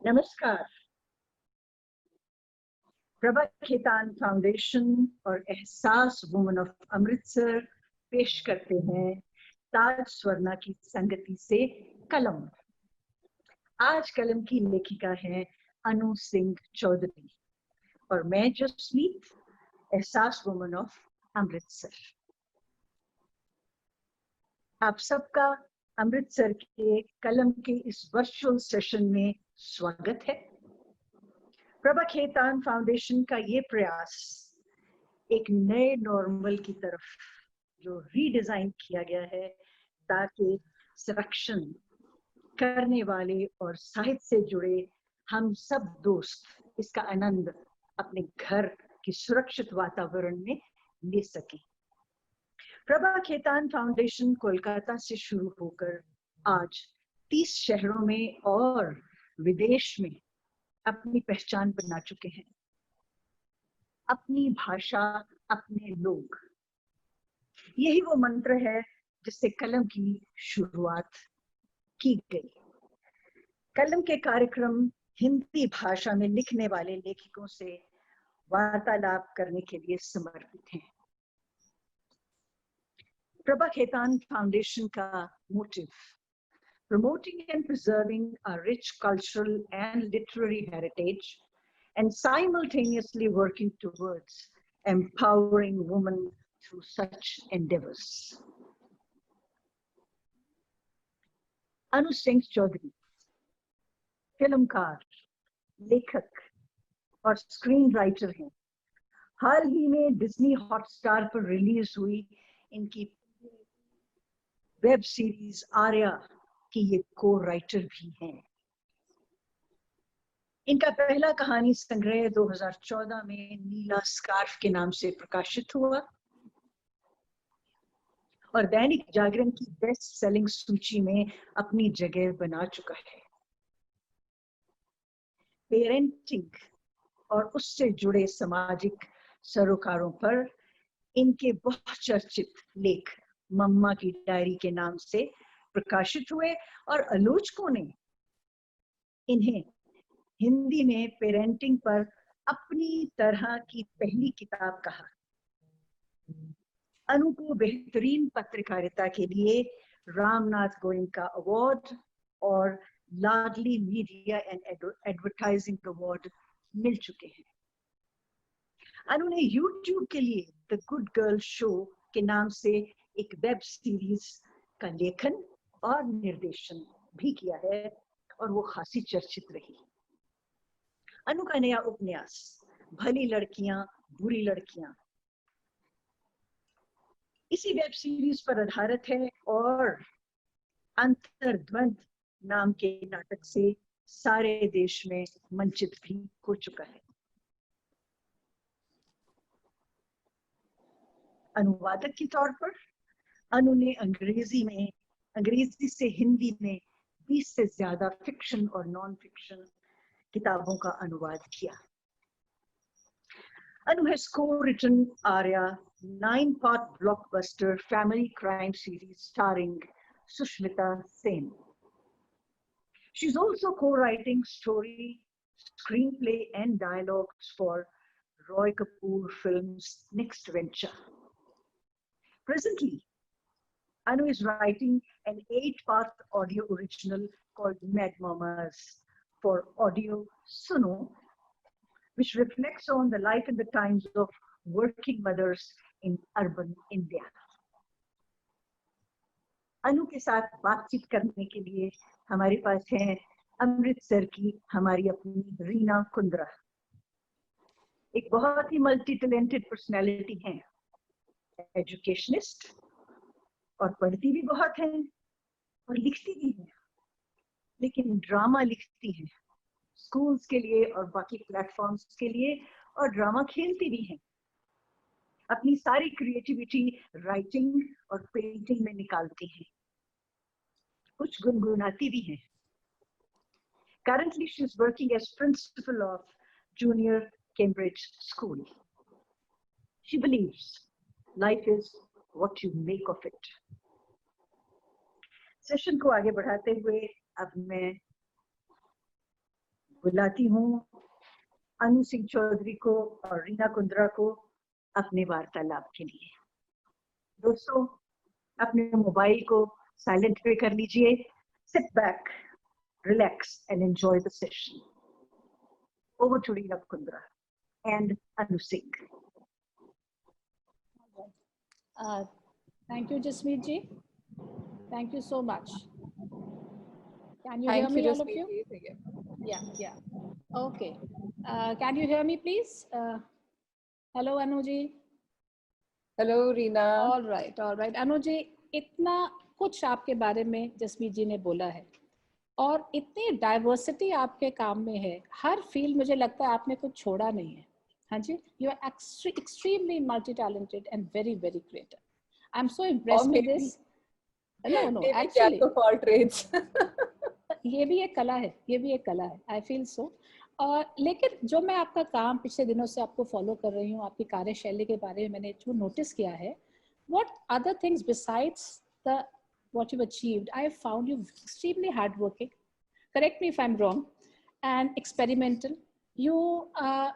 नमस्कार। प्रभा खेतान फाउंडेशन और एहसास वुमन ऑफ अमृतसर पेश करते हैं ताज स्वर्णा की संगति से कलम। आज कलम की लेखिका है अनु सिंह चौधरी और मैं जसमीत, एहसास वुमन ऑफ अमृतसर। आप सबका अमृतसर के कलम के इस वर्चुअल सेशन में स्वागत है। प्रभा खेतान फाउंडेशन का ये प्रयास एक नए नॉर्मल की तरफ जो रीडिजाइन किया गया है ताकि संरक्षण करने वाले और साहित्य से जुड़े हम सब दोस्त इसका आनंद अपने घर की सुरक्षित वातावरण में ले सके। प्रभा खेतान फाउंडेशन कोलकाता से शुरू होकर आज 30 शहरों में और विदेश में अपनी पहचान बना चुके हैं। अपनी भाषा, अपने लोग, यही वो मंत्र है जिससे कलम की शुरुआत की गई। कलम के कार्यक्रम हिंदी भाषा में लिखने वाले लेखकों से वार्तालाप करने के लिए समर्पित हैं। प्रभा खेतान फाउंडेशन का motive promoting and preserving our rich cultural and literary heritage and simultaneously working towards empowering women through such endeavors. अनु सिंह चौधरी फिल्मकार, लेखक और स्क्रीन राइटर हैं। हाल ही में डिज्नी हॉटस्टार पर रिलीज हुई इनकी वेब सीरीज आर्या कि ये को राइटर भी हैं। इनका पहला कहानी संग्रह 2014 में नीला स्कार्फ के नाम से प्रकाशित हुआ और दैनिक जागरण की बेस्ट सेलिंग सूची में अपनी जगह बना चुका है। पेरेंटिंग और उससे जुड़े सामाजिक सरोकारों पर इनके बहुचर्चित लेख मम्मा की डायरी के नाम से प्रकाशित हुए और आलोचकों ने इन्हें हिंदी में पेरेंटिंग पर अपनी तरह की पहली किताब कहा। अनु को बेहतरीन पत्रकारिता के लिए रामनाथ गोयनका अवार्ड और लाडली मीडिया एंड एडवर्टाइजिंग अवार्ड मिल चुके हैं। अनु ने यूट्यूब के लिए द गुड गर्ल शो के नाम से एक वेब सीरीज का लेखन और निर्देशन भी किया है और वो खासी चर्चित रही। अनु का नया उपन्यास भली लड़कियां बुरी लड़कियां इसी वेब सीरीज पर आधारित है और अंतर्द्वंद नाम के नाटक से सारे देश में मंचित भी हो चुका है। अनुवादक के तौर पर अनु ने अंग्रेजी से हिंदी में 20 से ज्यादा फिक्शन और नॉन फिक्शन किताबों का अनुवाद किया। Anu has co-written Arya, 9-part blockbuster family crime series starring Sushmita Sen. She's also co-writing story, screenplay and dialogues for Roy Kapoor Films' next venture. Presently, Anu is writing an 8-part audio original called Mad Mamas for Audio Suno, which reflects on the life and the times of working mothers in urban India. अनु के साथ बातचीत करने के लिए हमारे पास है अमृतसर की हमारी अपनी रीना कुंद्रा। एक बहुत ही मल्टी टैलेंटेड पर्सनैलिटी है, एजुकेशनिस्ट और पढ़ती भी बहुत है और लिखती भी है, लेकिन ड्रामा लिखती है स्कूल्स के लिए और बाकी प्लेटफॉर्म्स के लिए और ड्रामा खेलती भी है। अपनी सारी क्रिएटिविटी राइटिंग और पेंटिंग में निकालती है, कुछ गुनगुनाती भी है। Currently she is working as principal of Junior Cambridge School. She believes life is what you make of it. Session को आगे बढ़ाते हुए अब मैं बुलाती हूँ अनु सिंह चौधरी को और रीना कुंद्रा को अपने वार्तालाप के लिए। दोस्तों, अपने मोबाइल को साइलेंट पे कर लीजिए। Sit back, relax and enjoy the session. Over to Reena Kundra and Anu Singh. Thank you, Jasmeet ji. Thank you so much. Can you Thank hear me, you, all of you? Yeah. Okay. Can you hear me, please? Hello, Anu ji. Hello, Reena. All right. Anu ji, इतना कुछ आपके बारे में जसमीत जी ने बोला है और इतनी डाइवर्सिटी आपके काम में है, हर फील्ड मुझे लगता है आपने कुछ छोड़ा नहीं है। हाँ जी, you are extremely multi-talented and very, very creative. I'm so impressed with this. No, actually, jack of all trades. ये भी एक कला है, I feel so. और लेकिन जो मैं आपका काम पिछले दिनों से आपको फॉलो कर रही हूँ, आपकी कार्यशैली के बारे में मैंने जो नोटिस किया है, what other things besides what you've achieved, I have found you extremely hardworking. Correct me if I'm wrong, and experimental. You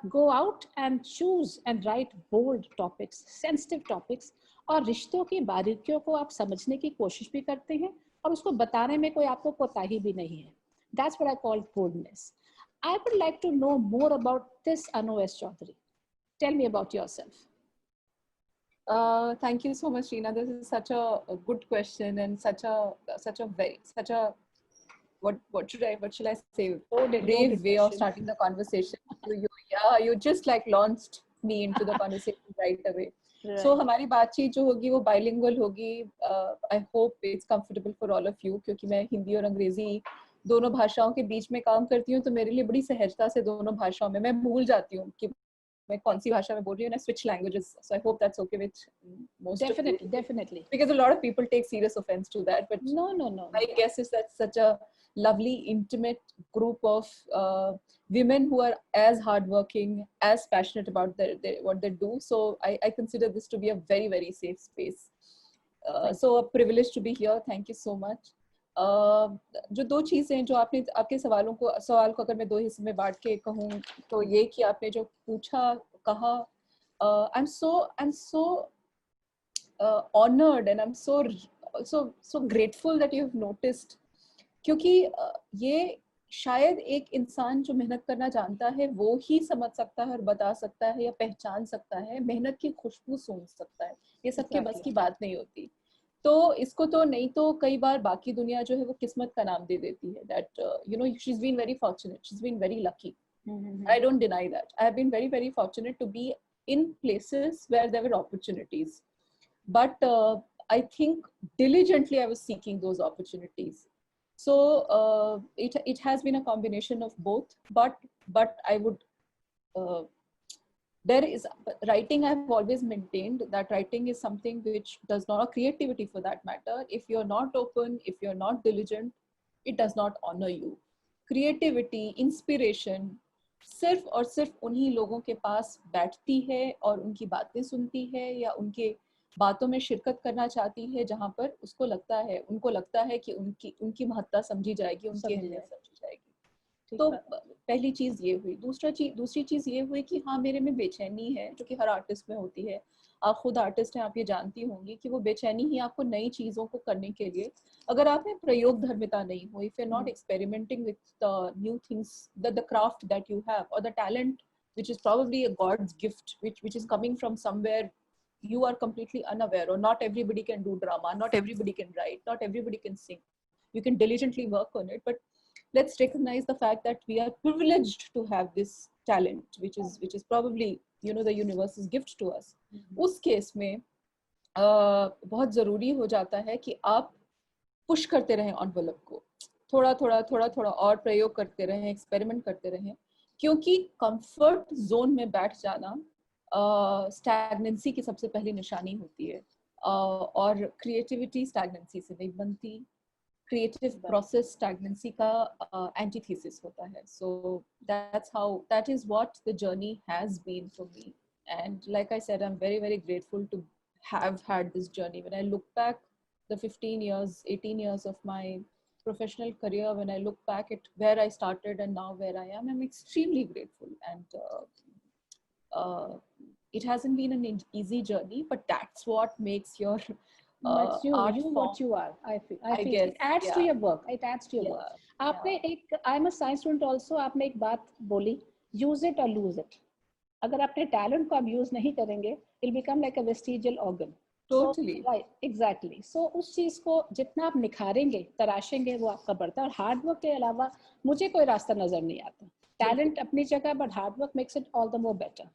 go out and choose and write bold topics, sensitive topics, और रिश्तों की बारीकियों को आप समझने की कोशिश भी करते हैं और उसको बताने में कोई आपको कोताही भी नहीं है. That's what I call boldness. I would like to know more about this Anu S. Chaudhary. Tell me about yourself. Thank you so much, Reena. This is such a good question and such a what should I say? Brave way of starting the conversation. You just like launched me into the conversation right away. Right. So हमारी बातचीत जो होगी वो bilingual होगी. I hope it's comfortable for all of you क्योंकि मैं हिंदी और अंग्रेजी दोनों भाषाओं के बीच में काम करती हूँ, तो मेरे लिए बड़ी सहजता से दोनों भाषाओं में मैं भूल जाती हूँ कि मैं कौन सी भाषा में बोल रही हूँ. I switch languages, so I hope that's okay with most of you. Definitely. Because a lot of people take serious offense to that, but no. My guess is that's such a lovely, intimate group of women who are as hardworking, as passionate about what they do. So I consider this to be a very, very safe space. So a privilege to be here. Thank you so much. जो दो चीजें हैं जो आपने आपके सवाल को अगर मैं दो हिस्से में बांट के कहूँ तो ये कि आपने जो पूछा कहा I'm so honored and I'm so grateful that you've noticed क्योंकि ये शायद एक इंसान जो मेहनत करना जानता है वो ही समझ सकता है और बता सकता है या पहचान सकता है, मेहनत की खुशबू सूंघ सकता है. ये सबके बस की बात नहीं होती. तो इसको तो नहीं तो कई बार बाकी दुनिया जो है वो किस्मत का नाम दे देती है. That she's been very fortunate, she's been very lucky. I don't deny that. I have been very, very fortunate to be in places where there were opportunities. But I think diligently I was seeking those opportunities. So it has been a combination of both. But I would there is writing. I've always maintained that writing is something which does not, or creativity for that matter, if you're not open, if you're not diligent, it does not honor you. Creativity, inspiration सिर्फ और सिर्फ उन्हीं लोगों के पास बैठती है और उनकी बातें सुनती है या उनके बातों में शिरकत करना चाहती है जहां पर उनको लगता है कि उनकी महत्ता समझी जाएगी, उनकी अहमियत समझी जाएगी. तो पहली चीज ये हुई. दूसरी चीज ये हुई कि हाँ, मेरे में बेचैनी है जो कि हर आर्टिस्ट में होती है. आप खुद आर्टिस्ट हैं, आप ये जानती होंगी कि वो बेचैनी ही आपको नई चीजों को करने के लिए, अगर आप में प्रयोग धर्मिता नहीं हो, if you're not experimenting with the new things, the craft that you have or the talent which is probably a God's gift which is coming from somewhere you are completely unaware, or not everybody can do drama, not everybody can write, not everybody can sing. You can diligently work on it, but let's recognize the fact that we are privileged to have this talent which is probably the universe's gift to us. उस case में बहुत जरूरी हो जाता है कि आप push करते रहें एनवेलप को, थोड़ा और प्रयोग करते रहें, एक्सपेरिमेंट करते रहें, क्योंकि कंफर्ट जोन में बैठ जाना स्टैग्नेंसी की सबसे पहली निशानी होती है. और क्रिएटिविटी स्टैग्नेंसी से नहीं बनती, क्रिएटिव प्रोसेस स्टैग्नेंसी का एंटीथेसिस होता है. सो that is what the journey has been for me, and like I said, I'm very, very grateful to have had this journey. When I look back the 15 years, 18 years of my professional career, when I look back at where I started and now where I am, I'm extremely grateful. And it hasn't been an easy journey, but that's what makes your But art you form, what you are, I I feel guess. it adds to Yeah, your work, it adds to your work. yeah, आपने yeah. एक, I am a science student also, आपने एक बात बोली, use it or lose it. अगर अपने talent को आप यूज नहीं करेंगे, it become like a vestigial organ. So Totally. Right, exactly. So उस चीज को जितना आप निखारेंगे, तराशेंगे, वो आपका बढ़ता है. और हार्ड वर्क के अलावा मुझे कोई रास्ता नजर नहीं आता. टैलेंट अपनी जगह, but hard work makes it all the more better.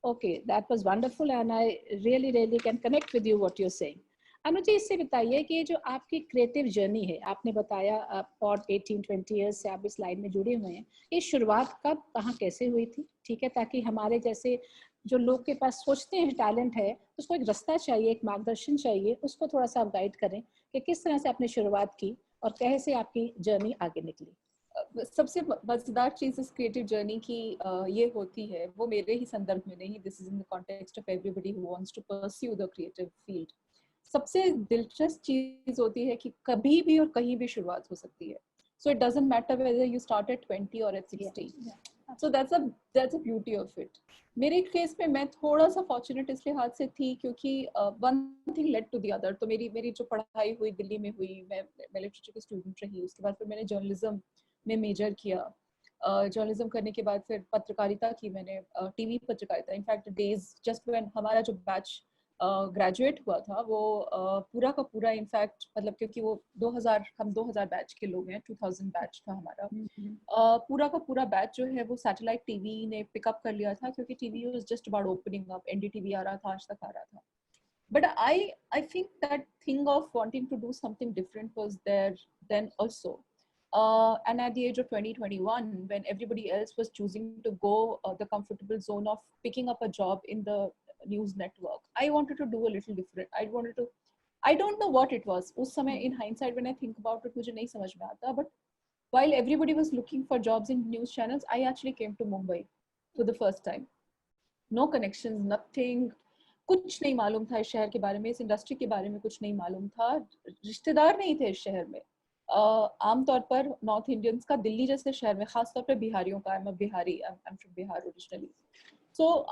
Okay, that was wonderful, and I really can connect with you what you're saying. अब मुझे इससे बताइए कि ये जो आपकी क्रिएटिव जर्नी है, आपने बताया आप और 18-20 ईयर्स से आप इस लाइन में जुड़े हुए हैं. ये शुरुआत कब, कहाँ, कैसे हुई थी? ठीक है, ताकि हमारे जैसे जो लोग के पास सोचते हैं टैलेंट है, उसको एक रास्ता चाहिए, एक मार्गदर्शन चाहिए, उसको थोड़ा सा आप गाइड करें कि किस तरह से आपने शुरुआत की और कैसे आपकी जर्नी आगे निकली. सबसे मजेदार चीज इस क्रिएटिव जर्नी की ये होती है, वो मेरे ही संदर्भ में नहीं, this is in the context of everybody who wants to pursue the creative field. सबसे दिलचस्प चीज होती है कि कभी भी और कहीं भी शुरुआत हो सकती है. So it doesn't matter whether you start at 20 और at 60. So that's a beauty of it. मेरे केस में मैं थोड़ा सा फॉर्चुनेट इस लिहाज से थी क्योंकि one thing led to the other. तो मेरी जो पढ़ाई हुई दिल्ली में हुई, मैं लिटरेचर की स्टूडेंट रही, उसके बाद फिर मैंने जर्नलिज्म में मेजर किया. जर्नलिज्म करने के बाद फिर पत्रकारिता की मैंने, टीवी पत्रकारिता. इनफैक्ट डेज जस्ट व्हेन हमारा जो बैच ग्रेजुएट हुआ था, वो पूरा का पूरा, इनफैक्ट मतलब क्योंकि वो 2000, हम 2000 बैच के लोग हैं, 2000 बैच था हमारा. पूरा का पूरा बैच जो है वो सैटेलाइट टीवी ने पिकअप कर लिया था, क्योंकि TV was just about opening up. NDTV आ रहा था, आज तक आ रहा था. But I think that thing of wanting to do something different was there then also. And at the age of 2021, when everybody else was choosing to go the comfortable zone of picking up a job in the news network, I wanted to do a little different. I don't know what it was. उस समय, in hindsight, when I think about it, मुझे नहीं समझ में आता. But while everybody was looking for jobs in news channels, I actually came to Mumbai for the first time. No connections, nothing. कुछ नहीं मालूम था इस शहर के बारे में, इस इंडस्ट्री के बारे में कुछ नहीं मालूम था. रिश्तेदार नहीं थे इस शहर में. आमतौर पर नॉर्थ इंडियंस का दिल्ली जैसे शहर में, खासतौर पर बिहारियों का, I'm from बिहार ओरिजिनली. सो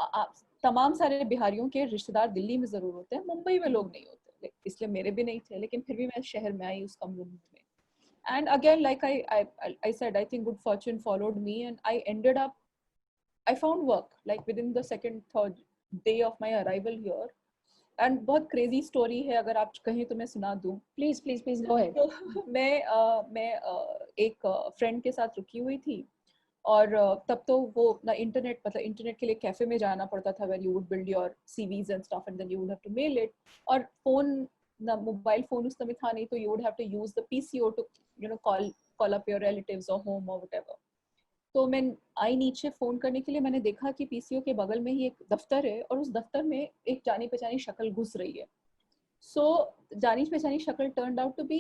तमाम सारे बिहारियों के रिश्तेदार दिल्ली में जरूर होते हैं, मुंबई में लोग नहीं होते, इसलिए मेरे भी नहीं थे. लेकिन फिर भी मैं शहर में आई, उस कम रूम में. And again, like I said, I think good fortune followed me, and I found work like within the second, third day of my arrival here. And बहुत crazy story है, अगर आप कहें तो मैं सुना दूं. Please go ahead. तो मैं एक फ्रेंड के साथ रुकी हुई थी, और तब तो वो ना इंटरनेट, मतलब इंटरनेट के लिए कैफे में जाना पड़ता था, where you would build your CVs and stuff, and then you would have to mail it. और फोन ना, मोबाइल फोन उस समय था नहीं, तो you would have to use the PCO to call up your relatives or home or whatever. तो मैं आई नीचे फोन करने के लिए, मैंने देखा कि पीसीओ के बगल में ही एक दफ्तर है, और उस दफ्तर में एक जानी पहचानी शक्ल घुस रही है. सो जानी पहचानी शक्ल turned out to be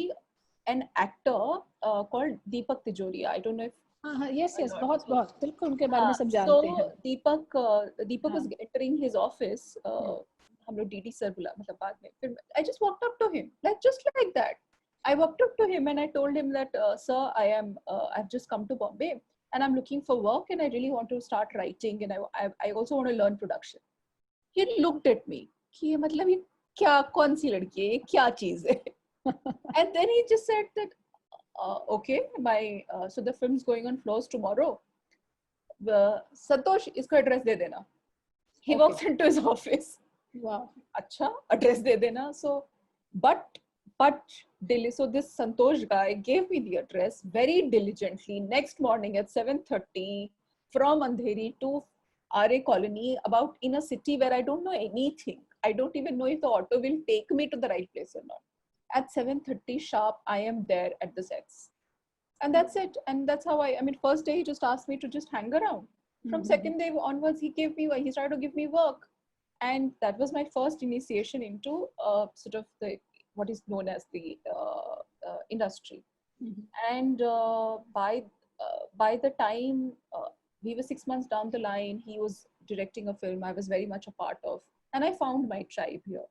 an actor called Deepak Tijoria. I don't know if. हाँ, यस, बहुत बिल्कुल उनके बारे में सब जानते हैं. Deepak was entering his office. हम लोग डीडी सर बुला, मतलब बाद में. फिर I just walked up to him, like just like that. I walked up to him and I told him that, sir, I've just come to Bombay and I'm looking for work and I really want to start writing and I also want to learn production. He looked at me कि मतलब ये क्या, कौन सी लड़की है, क्या चीज है. And then he just said that, okay, so the film's going on floors tomorrow. संतोष, इसको एड्रेस दे देना. He walks into his office. Wow. अच्छा, एड्रेस दे देना. But so this Santosh guy gave me the address very diligently. Next morning at 7:30 from Andheri to RA Colony, about in a city where I don't know anything. I don't even know if the auto will take me to the right place or not. At 7:30 sharp, I am there at the sets. And that's it. And that's how I mean, first day he just asked me to just hang around. From second day onwards, he started to give me work. And that was my first initiation into sort of what is known as the industry. And by the time we were 6 months down the line, he was directing a film I was very much a part of, and I found my tribe here.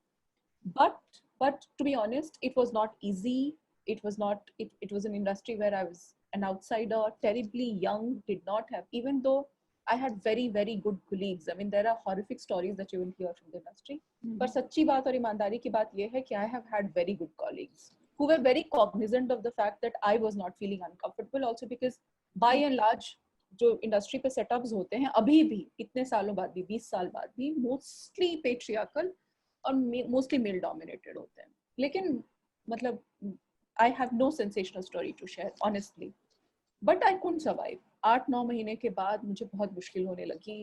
But to be honest, it was not easy. it was not, it was an industry where I was an outsider, terribly young, did not have, even though I had very, very good colleagues. I mean, there are horrific stories that you will hear from the industry. But सच्ची बात और ईमानदारी की बात ये है कि I have had very good colleagues who were very cognizant of the fact that I was not feeling uncomfortable also, because by and large जो इंडस्ट्री पे सेटअप्स होते हैं अभी भी इतने सालों बाद भी, 20 साल बाद भी, मोस्टली पेट्रियार्कल और मोस्टली मेल डोमिनेटेड होते हैं. लेकिन मतलब I have no sensational story to share honestly, but I couldn't survive. 8-9 महीने के बाद मुझे बहुत मुश्किल होने लगी.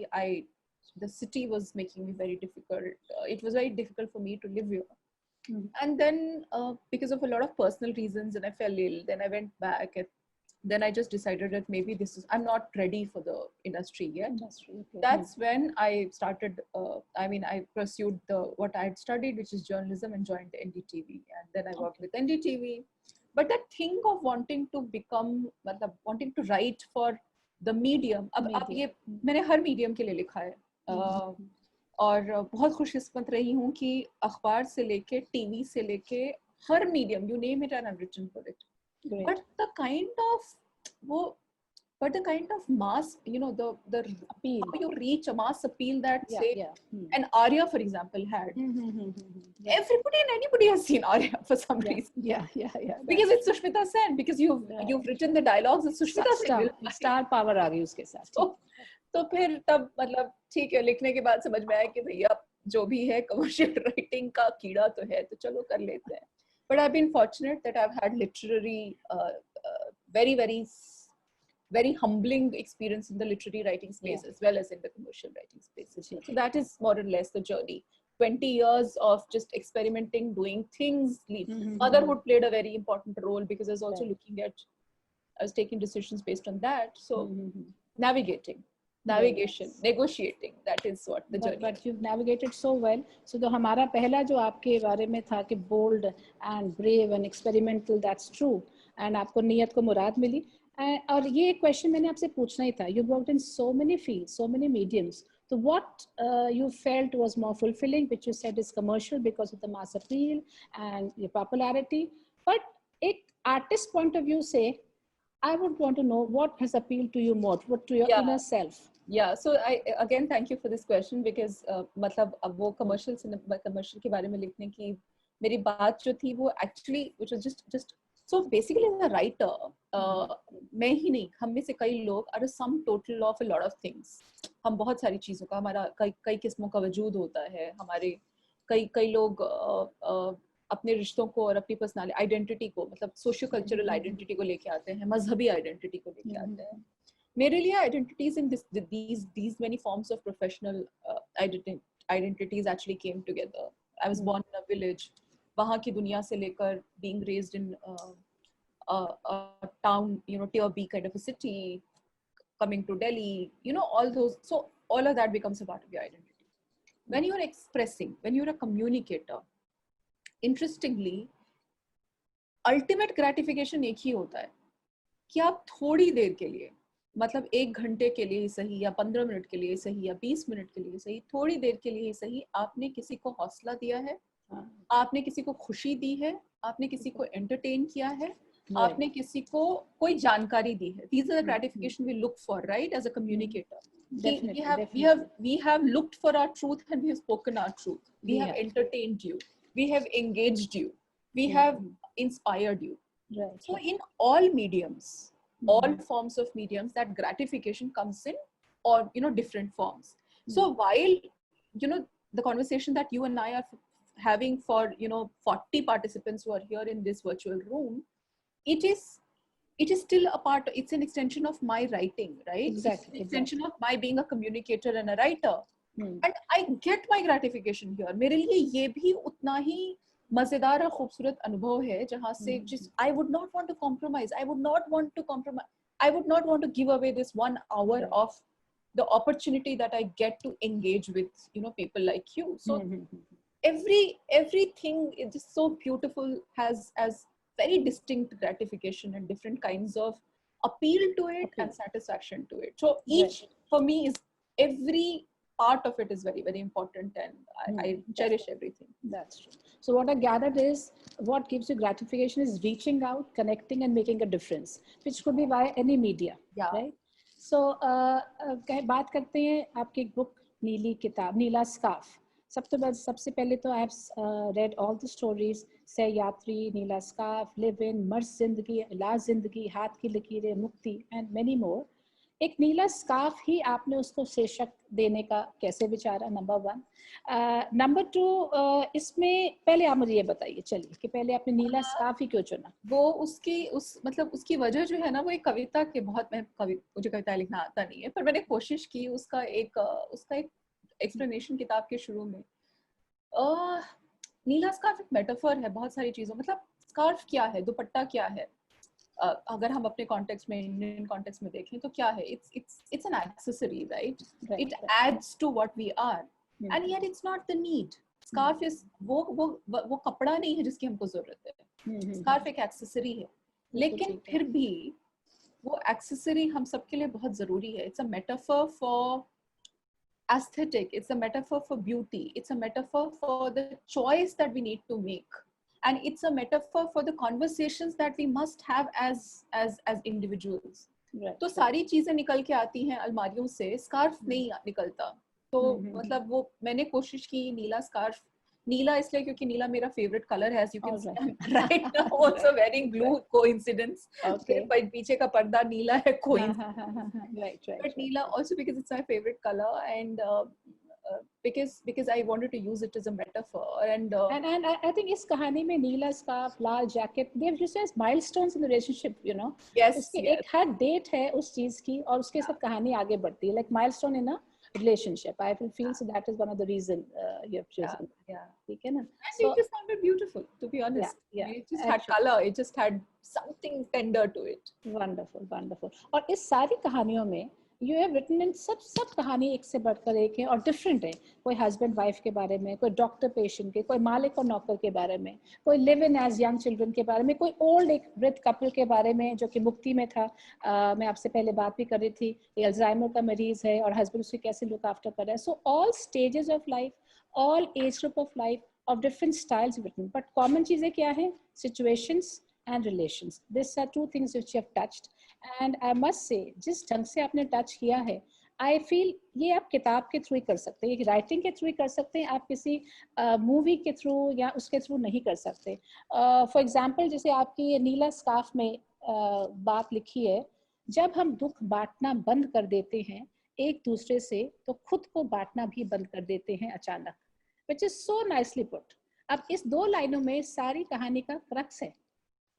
The city was making me very difficult. It was very difficult for me to live here. And then because of a lot of personal reasons, and I fell ill, then I went back, and then I just decided that maybe I'm not ready for the industry yet. Okay. That's when I started, I pursued what I had studied, which is journalism, and joined the NDTV. And then I worked with NDTV. But that thing of wanting to write for the medium, अब ये मैंने हर medium के लिए लिखा है. और बहुत खुशकिस्मत रही हूँ कि अखबार से लेके टीवी से लेके हर medium, you name it, and I've written for it. But the kind of mass, you know, the appeal, how you reach a mass appeal that an Arya, for example, had. Everybody and anybody has seen Arya for some reason. Because it's Sushmita Sen, because you've written the dialogues of Sushmita Sen. Star power आ गई उसके साथ. तो फिर तब मतलब ठीक है, लिखने के बाद समझ में आया कि भैया जो भी है कमर्शियल राइटिंग का कीड़ा तो है, तो चलो कर लेते हैं. But I've been fortunate that I've had literary very, very, very humbling experience in the literary writing space as well as in the commercial writing space. So that is more or less the journey. 20 years of just experimenting, doing things. Motherhood played a very important role because I was also I was taking decisions based on that. So navigation, negotiating, that is what the journey. But you've navigated so well. So तो हमारा पहला जो आपके बारे में था कि bold and brave and experimental, that's true. And आपको नियत को मुराद मिली. और ये question मैंने आपसे पूछना ही था. You worked in so many fields, so many mediums. So what you felt was more fulfilling, which you said is commercial because of the mass appeal and your popularity. But एक artist point of view say, I would want to know what has appealed to you more, what to your inner self. Yeah, so I again thank you for this question because मतलब अब वो commercial के बारे में लिखने की मेरी बात जो थी वो actually which was just so basically as a writer मैं ही नहीं, हम में से कई लोग are a sum total of a lot of things. हम बहुत सारी चीज़ों का हमारा कई किस्मों का वजूद होता है. हमारे कई लोग अपने रिश्तों को और अपनी पर्सनल आइडेंटिटी को, मतलब सोशियो कल्चरल आइडेंटिटी को लेके आते हैं, मजहबी आइडेंटिटी को लेके आते हैं. मेरे लिए identities in these many forms of professional identities actually came together. I was born in a village. वहाँ की दुनिया से लेकर being raised in a town, you know, tier B kind of a city, coming to Delhi, you know, all those. So all of that becomes a part of your identity. When you're expressing, when you're a communicator, interestingly, ultimate gratification एक ही होता है कि आप थोड़ी देर के लिए, मतलब 1 घंटे के लिए ही सही या 15 मिनट के लिए सही या 20 मिनट के लिए सही, थोड़ी देर के लिए ही सही, आपने किसी को हौसला दिया है, आपने किसी को खुशी दी है, आपने किसी को एंटरटेन किया है, आपने किसी को कोई जानकारी दी है. These are the gratification we look for, right, as a communicator. We have looked for our truth and we have spoken our truth. We have entertained you. We have engaged you. We have inspired you. Right. So in all mediums, all forms of mediums, that gratification comes in, or, you know, different forms. So while, you know, the conversation that you and I are having for, you know, 40 participants who are here in this virtual room, it is still a part, it's an extension of my writing, right? Exactly. It's an extension of my being a communicator and a writer. And I get my gratification here. मेरे लिए ये भी उतना ही मजेदार और खूबसूरत अनुभव है जहाँ से I would not want to compromise. I would not want to give away this 1 hour of the opportunity that I get to engage with, you know, people like you. So everything is just so beautiful, has very distinct gratification and different kinds of appeal to it and satisfaction to it. So each for me is, every part of it is very, very important, and I cherish everything. That's true. So what I gathered is what gives you gratification is reaching out, connecting, and making a difference, which could be via any media, Yeah. right? So बात करते हैं आपकी book नीली किताब, नीला scarf. सबसे पहले तो I have read all the stories, सह यात्री, नीला स्कार्फ, लिव इन, मर्ज जिंदगी, इलाज जिंदगी, हाथ की लकीरें, मुक्ति एंड मेनी मोर. एक नीला स्कार्फ ही आपने उसको शीर्षक देने का कैसे विचारा, नंबर 1. नंबर 2, इसमें पहले आप मुझे ये बताइए चलिए कि पहले आपने नीला स्कार्फ ही क्यों चुना? वो मतलब उसकी वजह जो है ना, वो एक कविता के बहुत, मुझे कविता लिखना आता नहीं है, पर मैंने कोशिश की उसका एक एक्सप्लेनेशन किताब के शुरू में. नीला स्कार्फ एक मेटाफर है बहुत सारी चीजों, मतलब स्कार्फ क्या है, दुपट्टा क्या है, अगर हम अपने कॉन्टेक्स्ट में, इंडियन कॉन्टेक्स्ट में देखें तो क्या है, it's an accessory, right? It adds to what we are, and yet it's not the need. Scarf is वो कपड़ा नहीं है जिसकी हमको जरूरत है. स्कार्फ एक एक्सेसरी है, लेकिन फिर भी वो एक्सेसरी हम सबके लिए बहुत जरूरी है. It's a metaphor for aesthetic, it's a metaphor for beauty, it's a metaphor for the choice that we need to make, and it's a metaphor for the conversations that we must have as individuals. Right. तो सारी चीजें निकल के आती हैं अलमारियों से, scarf नहीं निकलता. तो मतलब वो मैंने कोशिश की नीला स्कार्फ, नीला इसलिए क्योंकि नीला मेरा फेवरेट कलर है, as you can see right now also wearing blue, coincidence. Okay. पीछे का पर्दा नीला है, coincidence. Right. But Neela also because it's my favorite color, and because I wanted to use it as a metaphor, and I think इस कहानी में नीला scarf, Lal jacket, they've just as milestones in the relationship, you know. yes, उसकी yes. एक हर date है उस चीज की और उसके साथ कहानी आगे बढ़ती है, like milestone in a relationship. I feel so that is one of the reason you have chosen. Yeah. ठीक है ना? And it just sounded beautiful, to be honest. Yeah. It just had color. It just had something tender to it. Wonderful. और इस सारी कहानियों में you have written in सब कहानी एक से बढ़कर एक है और डिफरेंट है. कोई हस्बैंड वाइफ के बारे में, कोई डॉक्टर पेशेंट के, कोई मालिक और नौकर के बारे में, कोई live in as young children के बारे में, कोई ओल्ड एक वृद्ध कपल के बारे में जो कि मुक्ति में था. मैं आपसे पहले बात भी कर रही थी, अल्जाइमर का मरीज है और हस्बैंड उसकी कैसे लुक आफ्टर कर रहा है. So all stages of life, all age group of life, of different styles written, but common चीजें क्या है? Situations and relations. These are two things which you have touched, and I must say जिस ढंग से आपने touch किया है, I feel ये आप किताब के थ्रू ही कर सकते हैं, राइटिंग के थ्रू ही कर सकते हैं, आप किसी मूवी के थ्रू या उसके थ्रू नहीं कर सकते. फॉर एग्जाम्पल जैसे आपकी नीला स्कार्फ में बात लिखी है, जब हम दुख बांटना बंद कर देते हैं एक दूसरे से तो खुद को बांटना भी बंद कर देते हैं अचानक, which is so nicely put. अब इस 2 लाइनों में सारी कहानी का क्रक्स है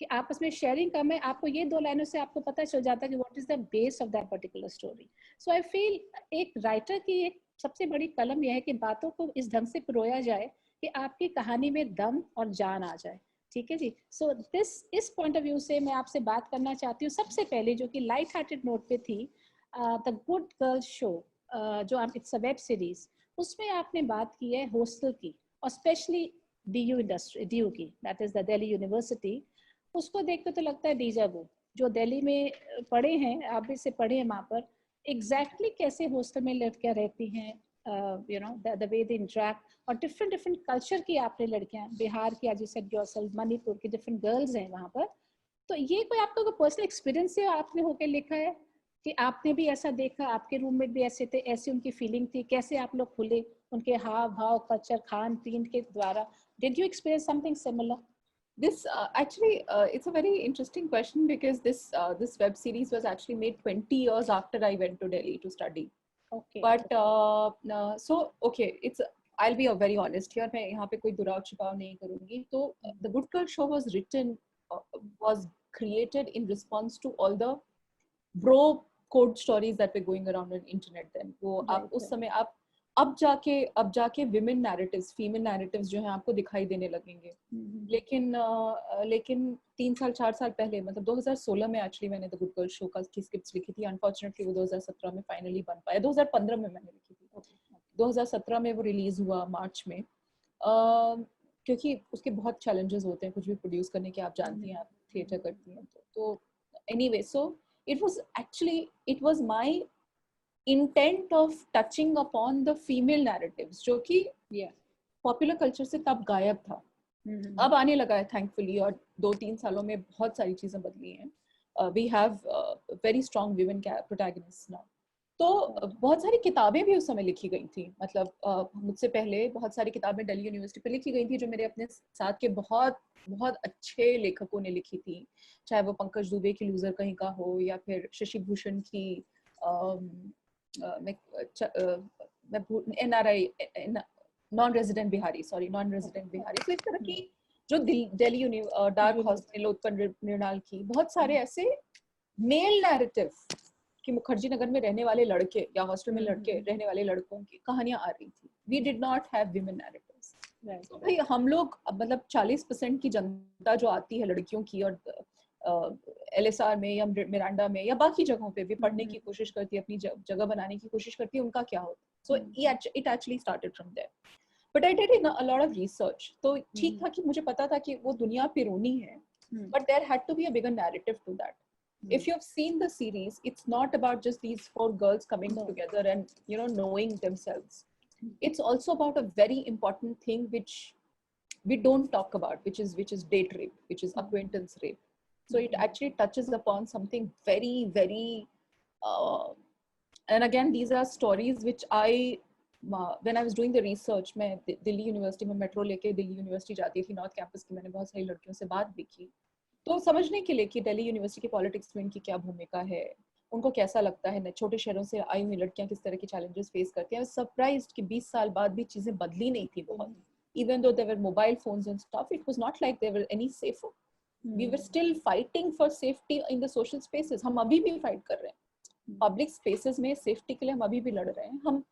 कि आपस में शेयरिंग कम है. आपको ये 2 लाइनों से आपको पता चल जाता है कि what is the base of that particular story. So I feel एक राइटर की एक सबसे बड़ी कलम यह है कि बातों को इस ढंग से पिरोया जाए कि आपकी कहानी में दम और जान आ जाए. ठीक है जी. सो इस पॉइंट ऑफ व्यू से मैं आपसे बात करना चाहती हूँ सबसे पहले, जो कि लाइट हार्टेड नोट पे थी, द गुड गर्ल शो, जो आप, इट्स अ वेब सीरीज, उसमें आपने बात की है हॉस्टल की और स्पेशली DU की, that is the Delhi university. उसको देख के तो लगता है डीजा वू, जो दिल्ली में पढ़े हैं, आप भी से पढ़े हैं वहाँ पर, एग्जैक्टली कैसे हॉस्टल में लड़कियाँ रहती हैं, you know the way they interact, और डिफरेंट कल्चर की आपने लड़कियाँ, बिहार की, आज सेड योरसेल्फ, मणिपुर की डिफरेंट गर्ल्स हैं वहाँ पर. तो ये कोई आपका कोई पर्सनल एक्सपीरियंस है, आपने होकर लिखा है कि आपने भी ऐसा देखा, आपके रूममेट भी ऐसे थे, ऐसी उनकी फीलिंग थी, कैसे आप लोग खुले उनके हाव भाव, कल्चर, खान पीन के द्वारा? Did you experience something similar? This actually it's a very interesting question because this web series was actually made 20 years after I went to Delhi to study. Okay. But so okay, I'll be very honest here. मैं यहाँ पे कोई दुराव छिपाव नहीं करूँगी. तो The Good Girl Show was created in response to all the bro code stories that were going around on internet then. वो आप उस समय आप अब जाके women narratives, female narratives जो हैं आपको दिखाई देने लगेंगे. लेकिन 3 साल 4 साल पहले, मतलब 2016 में एक्चुअली मैंने द गुड गर्ल शो की स्क्रिप्ट्स लिखी थी. अनफॉर्चुनेटली वो 2017 में फाइनली बन पाया. 2015 में मैंने लिखी थी. 2017 में वो रिलीज हुआ मार्च में, क्योंकि उसके बहुत चैलेंजेस होते हैं कुछ भी प्रोड्यूस करने के. आप जानती हैं, आप थिएटर करती हैं. तो anyway, so it was my intent of touching upon the female narratives, जो कि पॉपुलर कल्चर से तब गायब था, अब आने लगा है थैंकफुली, और 2-3 सालों में बहुत सारी चीजें बदली हैं। We have very strong women protagonist now. तो बहुत सारी किताबें भी उस समय लिखी गई थी, मतलब मुझसे पहले बहुत सारी किताबें दिल्ली यूनिवर्सिटी पे लिखी गई थी जो मेरे अपने साथ के बहुत बहुत अच्छे लेखकों ने लिखी थी, चाहे वो पंकज दुबे की लूजर कहीं का हो या फिर शशि भूषण की NRI नॉन रेजिडेंट बिहारी, तो इस तरह की जो दिल्ली डार्क हॉर्स नीलोत्पल मृणाल की, बहुत सारे ऐसे मेल नैरेटिव कि मुखर्जी नगर में रहने वाले लड़के या हॉस्टल में लड़के रहने वाले लड़कों की कहानियां आ रही थी। We did not have women narratives. तो भाई हम लोग मतलब 40% की जनता जो आती है लड़कियों की, और LSR में या मिरांडा में या बाकी जगहों पे भी पढ़ने की कोशिश करती है, अपनी जगह बनाने की कोशिश करती है, उनका क्या होता है? So it actually started from there, but I did a lot of research. तो ठीक था कि मुझे पता था कि वो दुनिया पिरोनी है, but there had to be a bigger narrative to that. If you've seen the series, it's not about just these 4 girls coming together and, you know, knowing themselves. It's also about a very important thing which we don't talk about, which is date rape, which is acquaintance rape. So it actually touches upon something very, very and again, these are stories which when I was doing the research, मैं Delhi university में metro लेके Delhi university जाती थी, north campus की, मैंने बहुत सारी लड़कियों से बात भी की, तो समझने के लिए कि दिल्ली यूनिवर्सिटी की पॉलिटिक्स में इनकी क्या भूमिका है, उनको कैसा लगता है, छोटे शहरों से आई हुई लड़कियां किस तरह के चैलेंजेस फेस करती हैं। सरप्राइज्ड कि 20 साल बाद भी चीजें बदली नहीं थी बहुत। Even though there were mobile phones and stuff, it was not like there were any safer. We were still fighting for safety in the social spaces. हम अभी भी फाइट कर रहे हैं पब्लिक स्पेसेस में सेफ्टी के लिए, हम अभी भी लड़ रहे हैं हम।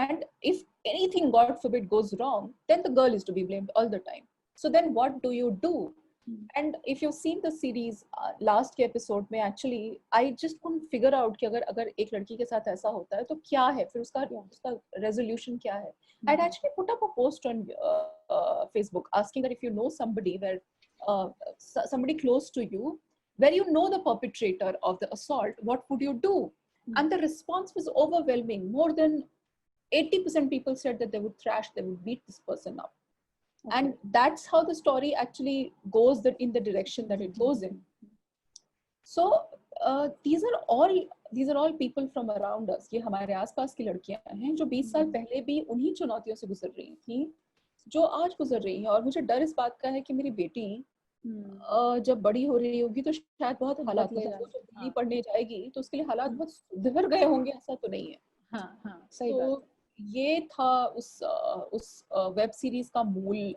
And if anything, God forbid, goes wrong, then the girl is to be blamed all the time. So then what do you do? And if you've seen the series, last के episode में actually I just couldn't figure out कि अगर एक लड़की के साथ ऐसा होता है तो क्या है, फिर उसका resolution क्या है. I'd actually put up a post on Facebook asking that if you know somebody somebody close to you, where you know the perpetrator of the assault, what would you do? And the response was overwhelming. More than 80% people said that they would thrash, they would beat this person up. Okay. And that's how the story actually goes in the direction that it goes in. So these are all people from around us. ये हमारे आसपास की लड़कियां हैं जो 20 साल पहले भी उन्हीं चुनौतियों से गुजर रही थी जो आज गुजर रही हैं। और मुझे डर इस बात का है कि मेरी बेटी जब बड़ी हो रही होगी तो शायद बहुत हालात, मतलब वो जब दिल्ली पढ़ने जाएगी तो उसके लिए हालात बहुत सुधर गए होंगे, ऐसा तो नहीं है। हाँ, सही बात। ये था उस वेब सीरीज का मूल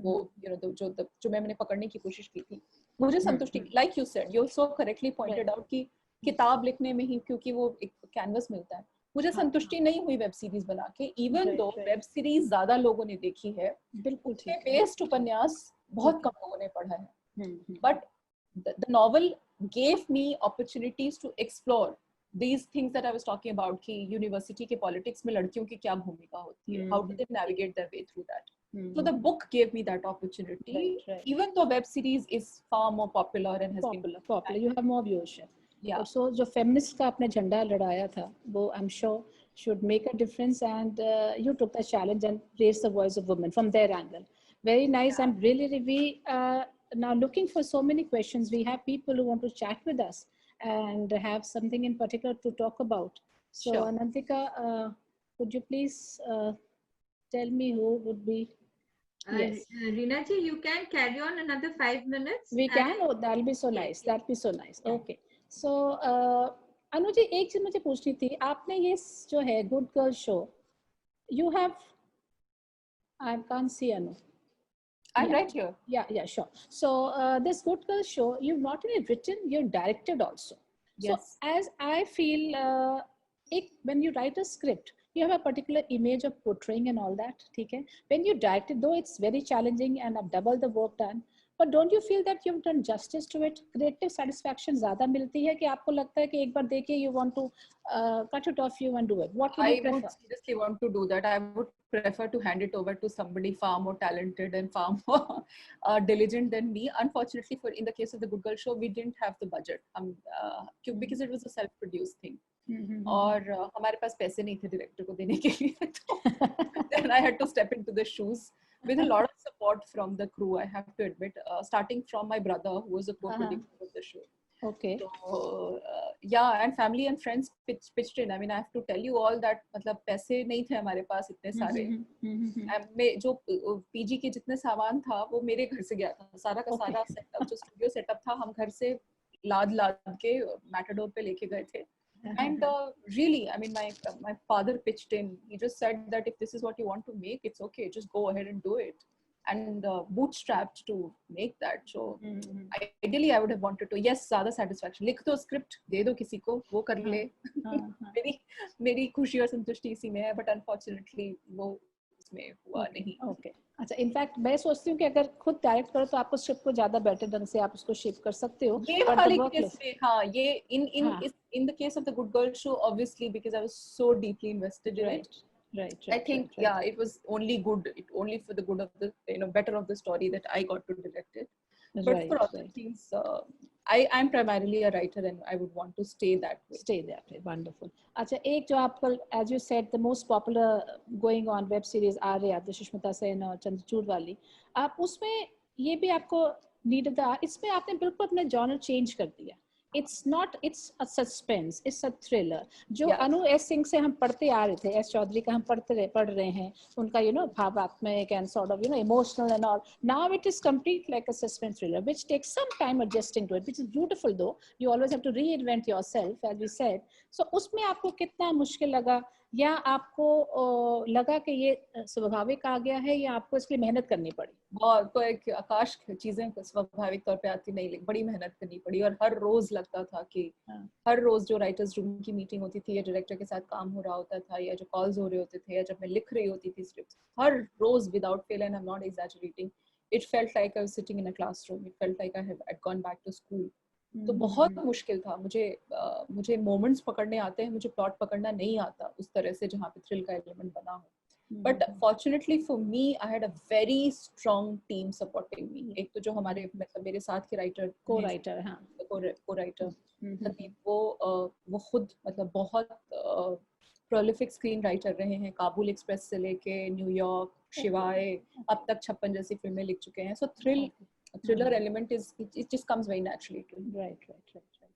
वो जो मैंने पकड़ने की कोशिश की थी। मुझे संतुष्टि, like you said, you so correctly pointed out कि किताब लिखने में ही, क्योंकि वो एक कैनवस मिलता है, मुझे संतुष्टि नहीं हुई वेब सीरीज बना के। इवन दो वेब सीरीज ज्यादा लोगों ने देखी है, बिल्कुल बेस्ड उपन्यास बहुत कम लोगों ने पढ़ा है, but the novel gave me opportunities to explore these things that I was talking about कि यूनिवर्सिटी के पॉलिटिक्स में लड़कियों की क्या भूमिका होती है, how do they navigate their way through that. So the book gave me that opportunity, even though web series is far more popular and has been popular. You have more viewership. Yeah. So जो feminist का आपने झंडा लड़ाया था वो I'm sure should make a difference, and you took the challenge and raised the voice of women from their angle. Very nice. I'm really now looking for so many questions. We have people who want to chat with us and have something in particular to talk about. So sure. Anantika, could you please tell me who would be? Yes. Reena ji, you can carry on another 5 minutes. We can? Oh, that'll be so nice. That'll be so nice. Okay. So, Anu ji, एक चीज मुझे पूछनी थी, आपने ये जो है good girl show, you have, I can't see Anu. I'm right here. Yeah, sure. So this Good Girl show, you've not only written, you've directed also. Yes. So as I feel, when you write a script, you have a particular image of portraying and all that. Okay? When you direct it, though it's very challenging and I've double the work done, But don't you feel that you've done justice to it? Creative satisfaction ज़्यादा मिलती है कि आपको लगता है कि एक बार देखिए you want to cut it off you and do it? What would you I prefer? would seriously want to do that. I would prefer to hand it over to somebody far more talented and far more diligent than me. Unfortunately, for in the case of the Good Girl Show, we didn't have the budget. Because it was a self-produced thing. और हमारे पास पैसे नहीं थे director को देने के लिए, तो then I had to step into the shoes with a lot of support from the crew, I have to admit, starting from my brother who was a co-producer of the show. Okay. So yeah, and family and friends pitched in. I mean, I have to tell you all that मतलब पैसे नहीं थे हमारे पास इतने सारे. मैं जो PG के जितने सामान था वो मेरे घर से गया था, सारा का सारा सेटअप, जो स्टूडियो सेटअप था हम घर से लाद के मैटाडोर पे लेके गए थे. And really, I mean, my father pitched in. He just said that if this is what you want to make, it's okay. Just go ahead and do it. And bootstrapped to make that. So ideally, I would have wanted to. Yes, ज़्यादा satisfaction. लिख दो script, दे दो किसी को, वो कर ले. मेरी खुशी और संतुष्टि इसी में है. But unfortunately, वो उसमें हुआ नहीं. Okay. अच्छा, इनफैक्ट मैं सोचती हूँ कि अगर खुद डायरेक्ट करो तो आपको स्क्रिप्ट को ज्यादा बेटर ढंग से आप उसको शेप कर सकते हो. ये वाले केस में हाँ, ये in the case of the Good Girl Show, obviously because I was so deeply invested in it. Right. I think yeah, it was only good. It only for the good of the better of the story that I got to direct it. But for other things, I'm primarily a writer and I would want to stay that way. Stay that way. Wonderful. अच्छा, एक जो आपका, as you said, the most popular going on web series Arya, the Sushmita Sen और चंद्रचूड़ वाली, आप उसमें ये भी आपको नीड था, इसमें आपने बिल्कुल अपने जॉनर चेंज कर दिया. It's not, it's a suspense, it's a thriller. जो अनु एस सिंह से हम पढ़ते आ रहे थे, एस चौधरी का हम पढ़ रहे हैं, उनका भावात्मक and sort of emotional and all. Now it is complete like a suspense thriller, which takes some time adjusting to it, which is beautiful though. You always have to reinvent yourself, as we said. So उसमें आपको कितना मुश्किल लगा, या आपको लगा कि ये स्वाभाविक आ गया है, या आपको इसके लिए मेहनत करनी पड़ी? बहुत, तो एक आकाश चीजें स्वाभाविक तौर पे आती नहीं, बड़ी मेहनत करनी पड़ी. और हर रोज लगता था कि हर रोज जो राइटर्स रूम की मीटिंग होती थी, या डायरेक्टर के साथ काम हो रहा होता था, या जो कॉल्स हो रहे होते थे, या जब मैं लिख रही होती थी स्क्रिप्ट, हर रोज without fail, and I am not exaggerating, it felt like I was sitting in a classroom, it felt like I had gone back to school. तो बहुत मुश्किल था. मुझे मोमेंट्स पकड़ने आते हैं, मुझे प्लॉट पकड़ना नहीं आता उस तरह से जहाँ पे थ्रिल का एलिमेंट बना हो. But fortunately for me, I had a very strong team supporting me. एक तो जो हमारे मतलब मेरे साथ के राइटर, को-राइटर, संदीप, वो खुद मतलब बहुत प्रोलिफिक स्क्रीन राइटर रहे हैं. काबुल एक्सप्रेस से लेके न्यूयॉर्क, शिवाय, अब तक 56 जैसी फिल्में लिख चुके हैं. So thriller element it just comes very naturally to me. Right.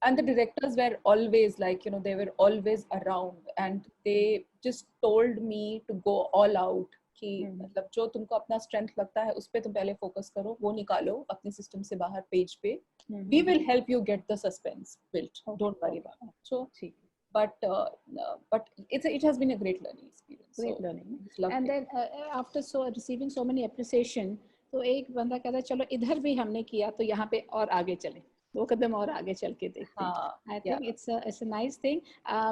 And the directors were always like, they were always around, and they just told me to go all out. कि मतलब जो तुमको अपना स्ट्रेंथ लगता है उस पे तुम पहले फोकस करो, वो निकालो अपने सिस्टम से बाहर पेज पे. We will help you get the suspense built. Don't worry about it. So but it has been a great learning experience. Great learning. And then after receiving so many appreciation, तो एक बंदा कहता है चलो इधर भी हमने किया तो यहाँ पे और आगे चले, 2 कदम और आगे चल के देखते हैं. I think it's a nice thing.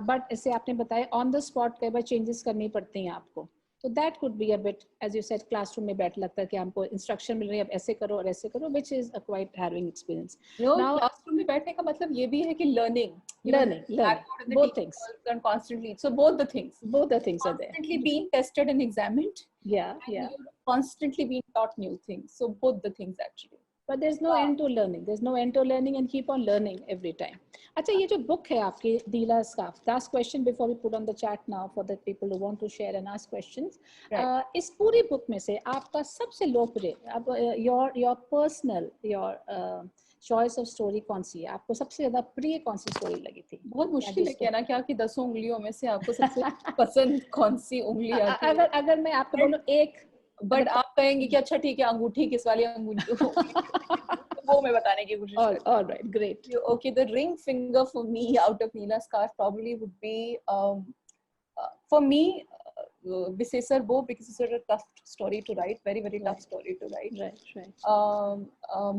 But ऐसे आपने बताया on the spot कई बार changes करनी पड़ती हैं आपको, तो that could be a bit, as you said, classroom में बैठ लगता है कि हमको instruction मिल रही है, अब ऐसे करो और ऐसे करो, which is a quite harrowing experience. No, classroom में बैठने का मतलब ये भी है कि learning, both things, and constantly. So both the things are there. Constantly being tested and examined. Yeah. You're constantly being taught new things. So both the things actually. But there's no end to learning. There's no end to learning, and keep on learning every time. अच्छा, ये जो book है आपकी Dila Scarf. Last question before we put on the chat now for the people who want to share and ask questions. इस पूरी book में से आपका सबसे लोकप्रिय, your personal, choice of story कौन सी है? आपको सबसे ज़्यादा प्रिय कौन सी स्टोरी लगी थी? बहुत मुश्किल है कहना क्या कि 10 उंगलियों में से आपको सबसे पसंद कौन सी उंगली आती है? अगर मैं आपको बोलूं एक, बट आप कहेंगे कि अच्छा ठीक है, अंगूठी किस वाली अंगूठी वो मैं बताने की कोशिश करूंगी. All right, great. Okay, the ring finger for me out of Neela Scarf probably would be for me Visesar Bo, because it's a tough story to write, very tough story to write. Right.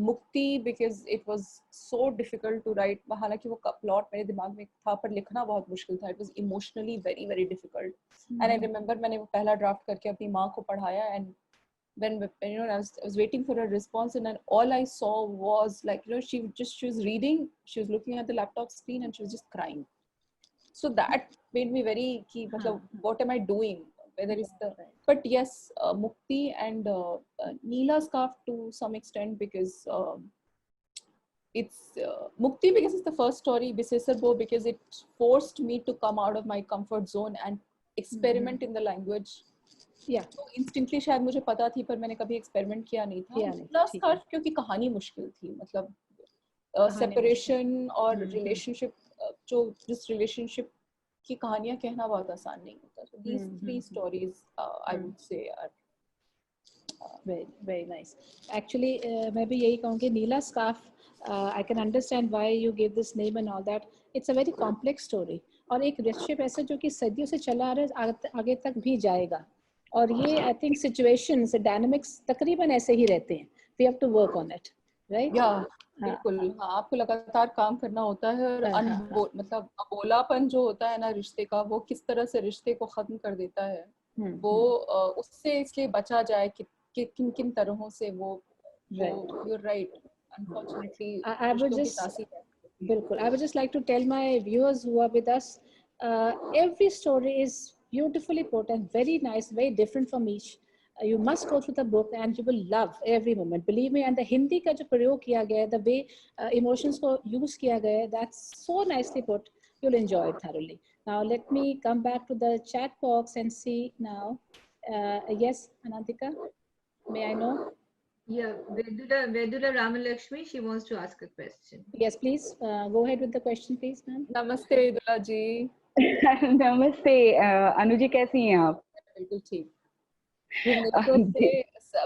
Mukti, because it was so difficult to write. हालांकि वो plot मेरे दिमाग में था पर लिखना बहुत मुश्किल था. It was emotionally very difficult. And I remember मैंने वो पहला draft करके अपनी माँ को पढ़ाया, and when I was waiting for a response, and then all I saw was like, she was reading, she was looking at the laptop screen, and she was just crying. So that made me very key. What am I doing? Whether it's the, but yes, Mukti and Neela Scarf to some extent, because it's Mukti because it's the first story, Bisesar Bo because it forced me to come out of my comfort zone and experiment in the language. तो instantly शायद मुझे पता थी, पर मैंने कभी experiment किया नहीं था. नीला स्कार्फ क्योंकि कहानी मुश्किल थी, मतलब सेपरेशन और रिलेशनशिप, जो जिस रिलेशनशिप की कहानियां कहना बहुत आसान नहीं होता. So these three stories I would say are very nice. Actually मैं भी यही कहूँगी, नीला scarf, I can understand why you gave this name and all that. It's a very complex story, और एक रिलेशनशिप ऐसा जो कि सदियों से चला आ रहा है, आगे तक भी जाएगा. और ये आई थिंक सिचुएशंस, डायनामिक्स तकरीबन ऐसे ही रहते हैं. We have to work on it, right? बिल्कुल. हाँ, आपको लगातार काम करना होता है, और मतलब अबोलापन जो होता है ना रिश्ते का, वो किस तरह से रिश्ते को खत्म कर देता है, वो उससे इसलिए बचा जाए कि किन किन तरहों से वो you're right, unfortunately I would just बिल्कुल, I would just like to tell my viewers who are with us, every story is beautifully put and very nice, very different from each. You must go through the book and you will love every moment, believe me. And the Hindi का जो प्रयोग किया गया है, the way emotions को use किया गया है, that's so nicely put. You'll enjoy it thoroughly. Now let me come back to the chat box and see now. Yes, Anantika, may I know? Yeah, Vedula Ramalakshmi, she wants to ask a question. Yes, please. Go ahead with the question, please, ma'am. नमस्ते वेदुला जी. नमस्ते अनु जी, कैसी हैं आप? बिल्कुल ठीक.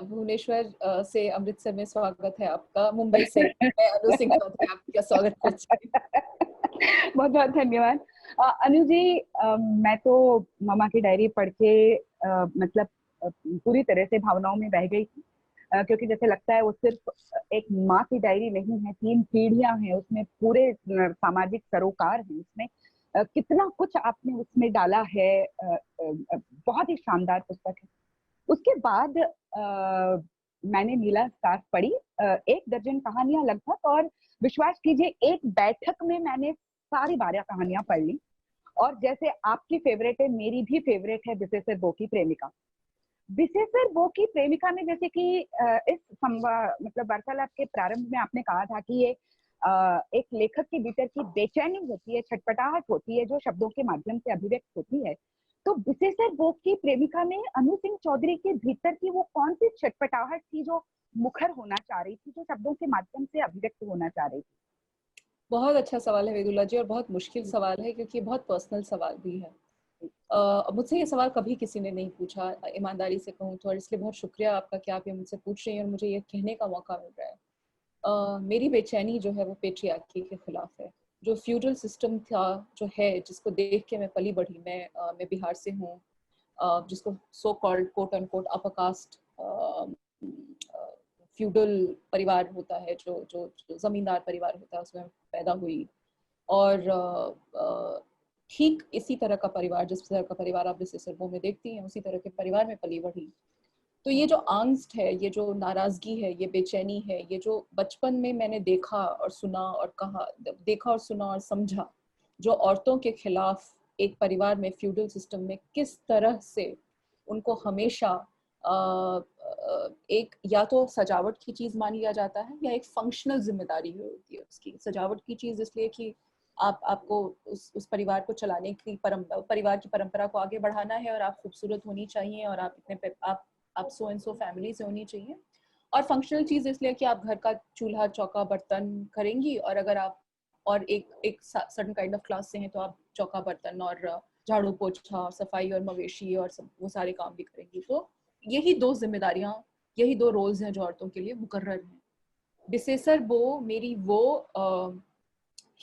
भुवनेश्वर से अमृतसर में स्वागत है आपका. मुंबई से मैं अनु सिंह चौधरी आपका स्वागत करती हूँ. बहुत बहुत धन्यवाद. अनु जी, मैं तो मामा की डायरी पढ़ के मतलब पूरी तरह से भावनाओं में बह गई थी, क्योंकि जैसे लगता है वो सिर्फ एक माँ की डायरी नहीं है, 3 पीढ़ियां हैं उसमें, पूरे सामाजिक सरोकार हैं उसमें, कितना कुछ आपने उसमें डाला है. बहुत ही शानदार पुस्तक है. उसके बाद मैंने नीला स्कार्फ पढ़ी, 1 दर्जन कहानियां लगभग, और विश्वास कीजिए एक बैठक में मैंने सारी 12 कहानियां पढ़ ली. और जैसे आपकी फेवरेट है, मेरी भी फेवरेट है बिसेसर बो की प्रेमिका. बिसेसर बो की प्रेमिका में जैसे कि इस मतलब वार्तालाप के प्रारंभ में आपने कहा था कि ये एक लेखक के भीतर की बेचैनी होती है, छटपटाहट होती है, जो शब्दों के माध्यम से अभिव्यक्त होती है. तो बिसेसर बो की प्रेमिका में अनु सिंह चौधरी के भीतर की वो कौन सी छटपटाहट थी जो मुखर होना चाह रही थी, जो शब्दों के माध्यम से अभिव्यक्त होना चाह रही थी? बहुत अच्छा सवाल है वेदुला जी, और बहुत मुश्किल सवाल है, क्योंकि बहुत पर्सनल सवाल भी है. मुझसे ये सवाल कभी किसी ने नहीं पूछा, ईमानदारी से कहूँ तो, और इसलिए बहुत शुक्रिया आपका कि आप ये मुझसे पूछ रही हैं और मुझे ये कहने का मौका मिल रहा है. मेरी बेचैनी जो है वो पेट्रियार्की के खिलाफ है. जो फ्यूडल सिस्टम था, जो है, जिसको देख के मैं पली बढ़ी. मैं बिहार से हूँ, जिसको so called quote and quote upper caste feudal परिवार होता है, जो जमींदार परिवार होता है, उसमें पैदा हुई. और ठीक इसी तरह का परिवार, जिस तरह का परिवार आप बिसेसर बो में देखती हैं, उसी तरह के परिवार में पली बढ़ी. तो ये जो आंस्ट है, ये जो नाराजगी है, ये बेचैनी है, ये जो बचपन में मैंने देखा और सुना और कहा, देखा और सुना और समझा, जो औरतों के खिलाफ एक परिवार में फ्यूडल सिस्टम में किस तरह से उनको हमेशा एक या तो सजावट की चीज मान लिया जाता है, या एक फंक्शनल जिम्मेदारी होती है उसकी. सजावट की चीज इसलिए कि आपको उस परिवार को चलाने की परिवार की परंपरा को आगे बढ़ाना है, और आप खूबसूरत होनी चाहिए, और आप सो एंड सो फैमिली से होनी चाहिए. और फंक्शनल चीज इसलिए कि आप घर का चूल्हा चौका बर्तन करेंगी, और अगर आप और एक सर्टेन काइंड ऑफ क्लास से हैं तो आप चौका बर्तन और झाड़ू पोछा और सफाई और मवेशी और सब वो सारे काम भी करेंगी. तो यही 2 जिम्मेदारियां, यही 2 रोल्स हैं जो औरतों के लिए मुकर्रर हैं. बिसेसर बो मेरी वो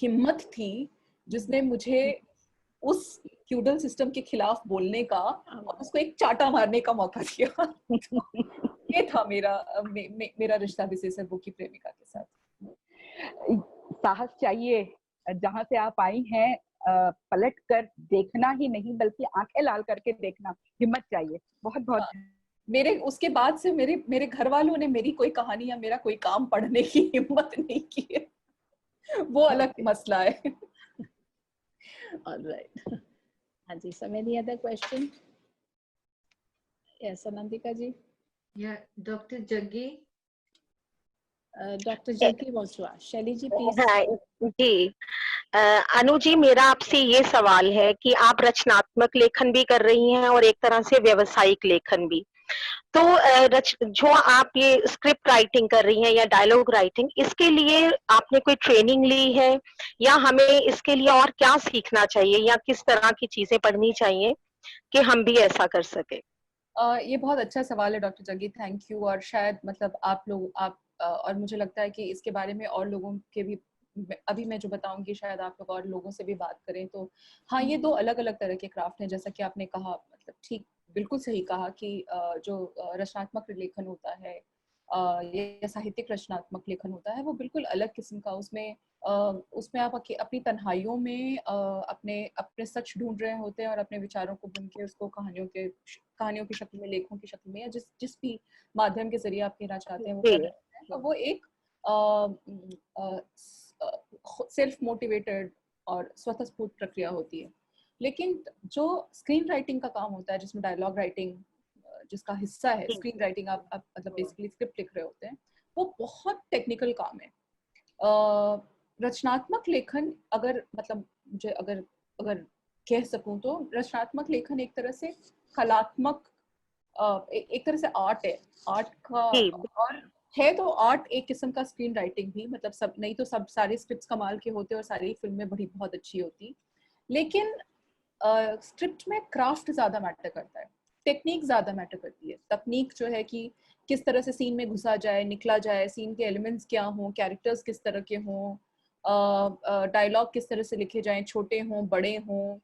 हिम्मत थी जिसने मुझे उस फ्यूडल सिस्टम के खिलाफ बोलने का और उसको एक चाटा मारने का मौका दिया. ये था मेरा रिश्ता बिसेसर बो की प्रेमिका के साथ. साहस चाहिए, जहां से आप आई हैं पलट कर देखना ही नहीं, बल्कि आंखें लाल करके देखना, हिम्मत चाहिए. बहुत बहुत मेरे उसके बाद से मेरे घर वालों ने मेरी कोई कहानी या मेरा कोई काम पढ़ने की हिम्मत नहीं की है, वो अलग मसला है। ऑलराइट, हाँ जी, so any other question? Yes Anantika ji. Yeah, Dr. Jaggi. Doctor Jaggi wants to ask, Shaily ji please. हाँ जी, अनु जी, मेरा आपसे ये सवाल है कि आप रचनात्मक लेखन भी कर रही हैं और एक तरह से व्यावसायिक लेखन भी, तो जो आप ये स्क्रिप्ट राइटिंग कर रही हैं या डायलॉग राइटिंग, इसके लिए आपने कोई ट्रेनिंग ली है या हमें इसके लिए और क्या सीखना चाहिए या किस तरह की चीजें पढ़नी चाहिए कि हम भी ऐसा कर सके? ये बहुत अच्छा सवाल है डॉक्टर जग्गी, थैंक यू। और शायद मतलब आप और मुझे लगता है कि इसके बारे में और लोगों के भी, अभी मैं जो बताऊंगी शायद आप लोग और लोगों से भी बात करें। तो हाँ, ये दो अलग अलग तरह के क्राफ्ट हैं, जैसा कि आपने कहा, मतलब ठीक बिल्कुल सही कहा कि जो रचनात्मक लेखन होता है या साहित्यिक रचनात्मक लेखन होता है, वो बिल्कुल अलग किस्म का, उसमें आप अपनी तन्हाइयों में अपने सच ढूंढ रहे होते हैं और अपने विचारों को बुन के उसको कहानियों की शक्ल में, लेखों की शक्ल में, या जिस भी माध्यम के जरिए आप कहना चाहते हैं वो कर रहे हैं। तो वो एक सेल्फ मोटिवेटेड और स्वतःस्फूर्त प्रक्रिया होती है। लेकिन जो स्क्रीन राइटिंग का काम होता है, जिसमें डायलॉग राइटिंग जिसका हिस्सा है, स्क्रीन राइटिंग आप मतलब बेसिकली स्क्रिप्ट लिख रहे होते हैं, वो बहुत टेक्निकल काम है। रचनात्मक लेखन, अगर मतलब मुझे अगर कह सकूं तो रचनात्मक लेखन एक तरह से कलात्मक, एक तरह से आर्ट है, आर्ट का, और है तो आर्ट एक किस्म का स्क्रीन राइटिंग भी, मतलब सब नहीं तो सब सारे स्क्रिप्ट्स कमाल के होते और सारी फिल्में बहुत अच्छी होती, लेकिन स्क्रिप्ट में क्राफ्ट ज्यादा मैटर करता है, टेक्निक ज्यादा मैटर करती है। तकनीक जो है कि किस तरह से सीन में घुसा जाए, निकला जाए, सीन के एलिमेंट्स क्या हों, कैरेक्टर्स किस तरह के हों, डायलॉग किस तरह से लिखे जाएं, छोटे हों बड़े हों,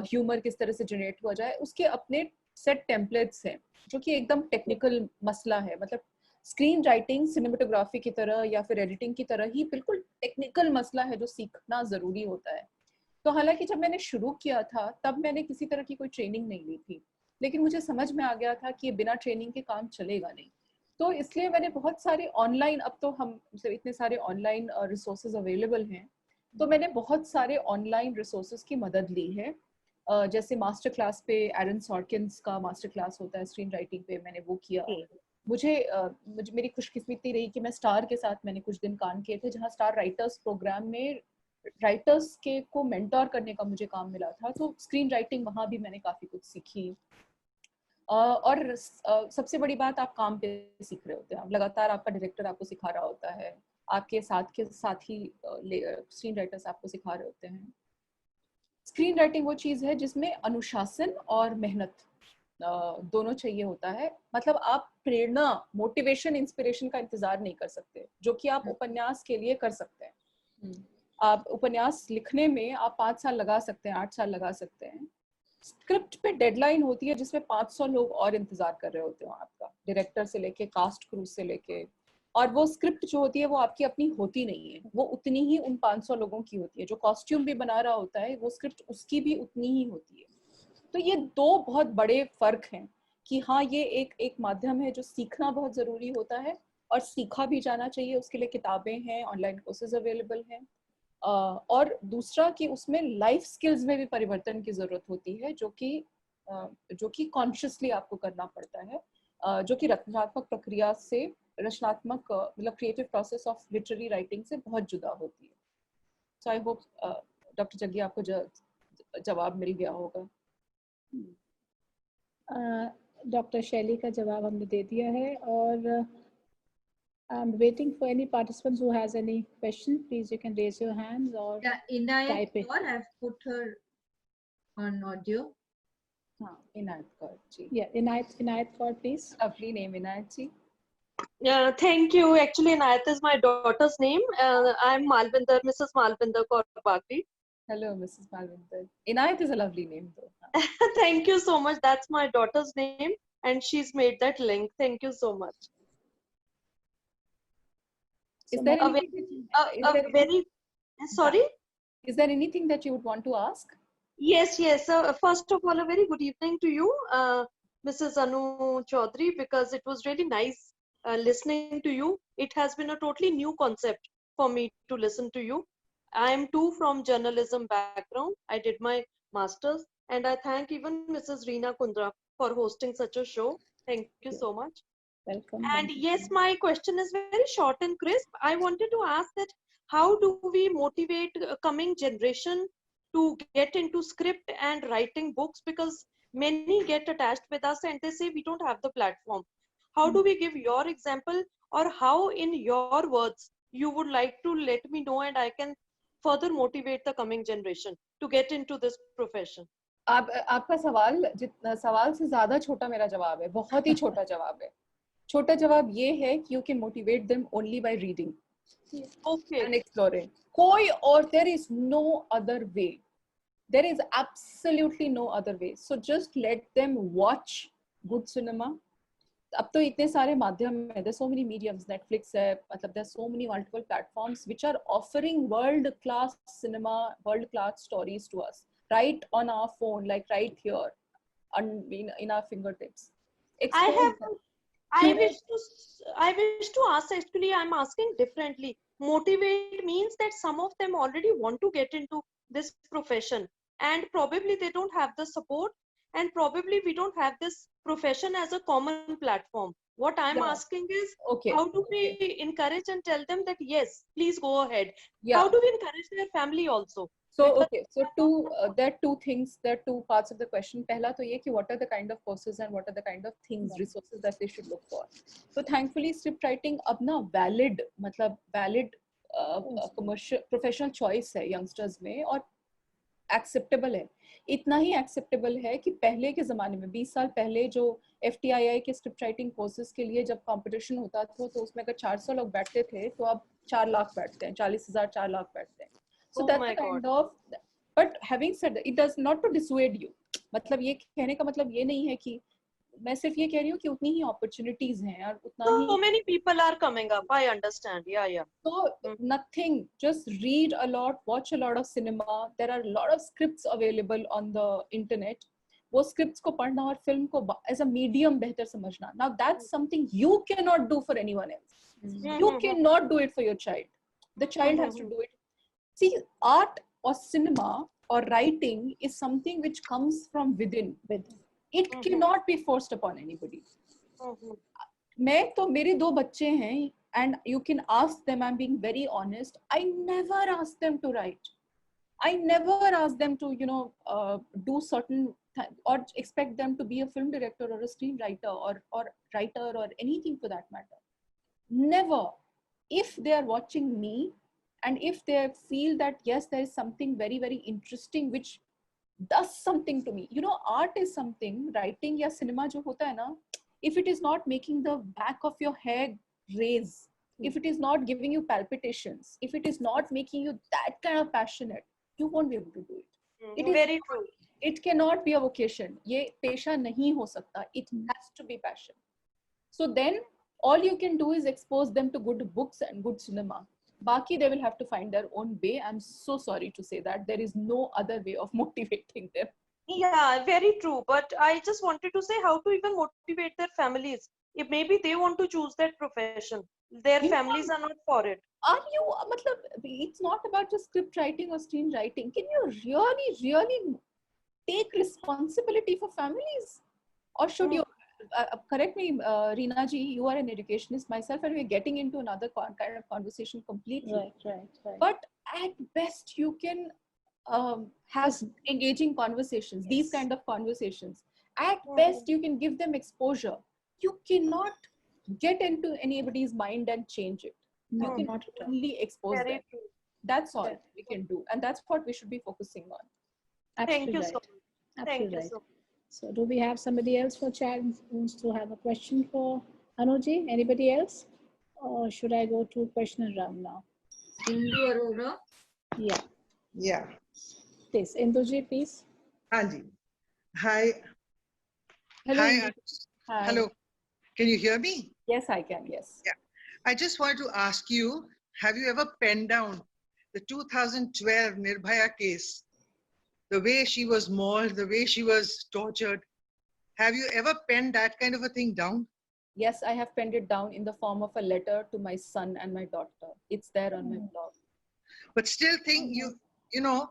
ह्यूमर किस तरह से जनरेट हुआ जाए, उसके अपने सेट टेम्पलेट्स हैं, जो कि एकदम टेक्निकल मसला है। मतलब स्क्रीन राइटिंग सिनेमेटोग्राफी की तरह या फिर एडिटिंग की तरह ही बिल्कुल टेक्निकल मसला है, जो सीखना जरूरी होता है। तो हालांकि जब मैंने शुरू किया था तब मैंने किसी तरह की कोई ट्रेनिंग नहीं ली थी, लेकिन मुझे समझ में आ गया था कि बिना ट्रेनिंग के काम चलेगा नहीं। तो इसलिए मैंने बहुत सारे ऑनलाइन, अब तो हम इतने सारे ऑनलाइन रिसोर्सेज अवेलेबल हैं, तो मैंने बहुत सारे ऑनलाइन रिसोर्सेज की मदद ली है। जैसे मास्टर क्लास पे एरन सॉर्किन्स का मास्टर क्लास होता है स्क्रीन राइटिंग पे, मैंने वो किया। मुझे मेरी खुशकिस्मती रही कि मैं स्टार के साथ मैंने कुछ दिन काम किए थे, जहाँ स्टार राइटर्स प्रोग्राम में राइटर्स के को मेंटोर करने का मुझे काम मिला था। तो स्क्रीन राइटिंग वहाँ भी मैंने काफ़ी कुछ सीखी। और सबसे बड़ी बात, आप काम पे सीख रहे होते हैं, लगातार आपका डायरेक्टर आपको सिखा रहा होता है, आपके साथ ही स्क्रीन राइटर्स आपको सिखा रहे होते हैं। स्क्रीन राइटिंग वो चीज़ है जिसमें अनुशासन और मेहनत दोनों चाहिए होता है। मतलब आप प्रेरणा, मोटिवेशन, इंस्पिरेशन का इंतजार नहीं कर सकते, जो कि आप उपन्यास के लिए कर सकते हैं। आप उपन्यास लिखने में आप 5 साल लगा सकते हैं, 8 साल लगा सकते हैं। स्क्रिप्ट पे डेडलाइन होती है जिसमें 500 लोग और इंतजार कर रहे होते हो आपका, डायरेक्टर से लेके कास्ट क्रू से लेके, और वो स्क्रिप्ट जो होती है वो आपकी अपनी होती नहीं है, वो उतनी ही उन 500 लोगों की होती है। जो कॉस्ट्यूम भी बना रहा होता है, वो स्क्रिप्ट उसकी भी उतनी ही होती है। तो ये दो बहुत बड़े फर्क हैं कि हाँ, ये एक माध्यम है जो सीखना बहुत जरूरी होता है और सीखा भी जाना चाहिए, उसके लिए किताबें हैं, ऑनलाइन कोर्सेज अवेलेबल हैं। और दूसरा कि उसमें लाइफ स्किल्स में भी परिवर्तन की जरूरत होती है, जो कि कॉन्शियसली आपको करना पड़ता है, जो कि रचनात्मक प्रक्रिया से, रचनात्मक मतलब creative process of literary writing से बहुत जुदा होती है। सो आई होप डॉक्टर जग्गी आपको जवाब मिल गया होगा। डॉक्टर शैली का जवाब हमने दे दिया है, और I'm waiting for any participants who has any question. Please, you can raise your hands or type it. I've put her on audio. Inayat Kaur ji. Yeah, Inayat Kaur, please. Lovely name, Inayat ji. Thank you. Actually, Inayat is my daughter's name. I'm Malvinder, Mrs. Malvinder Kaur Bagri. Hello, Mrs. Malvinder. Inayat is a lovely name, though. Thank you so much. That's my daughter's name, and she's made that link. Thank you so much. Is there anything that you would want to ask? Yes. First of all, a very good evening to you. Mrs. Anu Chaudhary, because it was really nice listening to you. It has been a totally new concept for me to listen to you. I am too from journalism background. I did my master's, and I thank even Mrs. Reena Kundra for hosting such a show. Thank you so much. Welcome. And yes, my question is very short and crisp. I wanted to ask that how do we motivate coming generation to get into script and writing books, because many get attached with us and they say we don't have the platform. How do we give your example, or how in your words you would like to let me know and I can further motivate the coming generation to get into this profession? आपका सवाल जितना सवाल से ज्यादा छोटा मेरा जवाब है, बहुत ही छोटा जवाब है. छोटा जवाब ये है कि you can motivate them only by reading Okay. and exploring. कोई और, there is no other way. There is absolutely no other way. So just let them watch good cinema. अब तो इतने सारे माध्यम हैं, there's so many mediums, Netflix है, मतलब there's so many multiple platforms which are offering world class cinema, world class stories to us right on our phone, like right here in our fingertips. I wish to ask, actually I'm asking differently. Motivate means that some of them already want to get into this profession and probably they don't have the support, and probably we don't have this profession as a common platform. What I'm asking is, how do we encourage and tell them that yes, please go ahead? How do we encourage their family also? So there are two things, there are two parts of the question. पहला तो ये कि what are the kind of courses and what are the kind of things, resources that they should look for. So thankfully script writing अब ना valid commercial professional choice है youngsters में, और acceptable है. इतना ही acceptable है कि पहले के ज़माने में 20 साल पहले जो FTII के script writing courses के लिए जब competition होता था तो उसमें अगर 400 लोग बैठते थे तो अब 4 लाख बैठते हैं, 40,000 4 लाख बैठते हैं. So that's the kind of, but having said that, it does not to dissuade you. मतलब ये कहने का मतलब ये नहीं है कि मैं सिर्फ ये कह रही हूँ कि उतनी ही opportunities हैं और उतना ही. So many people are coming up. I understand. Yeah. So nothing. Just read a lot, watch a lot of cinema. There are a lot of scripts available on the internet. वो scripts को पढ़ना और film को as a medium बेहतर समझना. Now that's something you cannot do for anyone else. You cannot do it for your child. The child has to do it. See, art or cinema or writing is something which comes from within. It cannot be forced upon anybody. मैं तो मेरे 2 बच्चे हैं, and you can ask them, I'm being very honest, I never ask them to write. I never ask them to, do certain or expect them to be a film director or a screenwriter or writer or anything for that matter. Never. If they are watching me and if they feel that yes, there is something very, very interesting which does something to me. Art is something, writing या cinema जो होता है ना, if it is not making the back of your head raise, if it is not giving you palpitations, if it is not making you that kind of passionate, you won't be able to do it. It is very true. It cannot be a vocation. ये पेशा नहीं हो सकता. It has to be passion. So then all you can do is expose them to good books and good cinema. Baki, they will have to find their own way. I'm so sorry to say that. There is no other way of motivating them. Yeah, very true. But I just wanted to say how to even motivate their families. If maybe they want to choose that profession, their families are not for it. Are you, it's not about just script writing or screenwriting. Can you really take responsibility for families? Or should you, correct me, Reena ji, you are an educationist, myself, and we're getting into another kind of conversation completely. Right. But at best, you can have engaging conversations, these kind of conversations. At best, you can give them exposure. You cannot get into anybody's mind and change it. You can only expose them. True. That's all we can do. And that's what we should be focusing on. Thank you so much. Thank you so much. So do we have somebody else for chat who wants to have a question for Anuji? Anybody else? Or should I go to question round now? Indu Arora. Yeah. Please, Induji, please. Anji. Hi. Hello. Hi. Hello. Can you hear me? Yes, I can. Yes. Yeah. I just wanted to ask you, have you ever penned down the 2012 Nirbhaya case? The way she was mauled, the way she was tortured. Have you ever penned that kind of a thing down? Yes, I have penned it down in the form of a letter to my son and my daughter. It's there on my blog. But still think you know,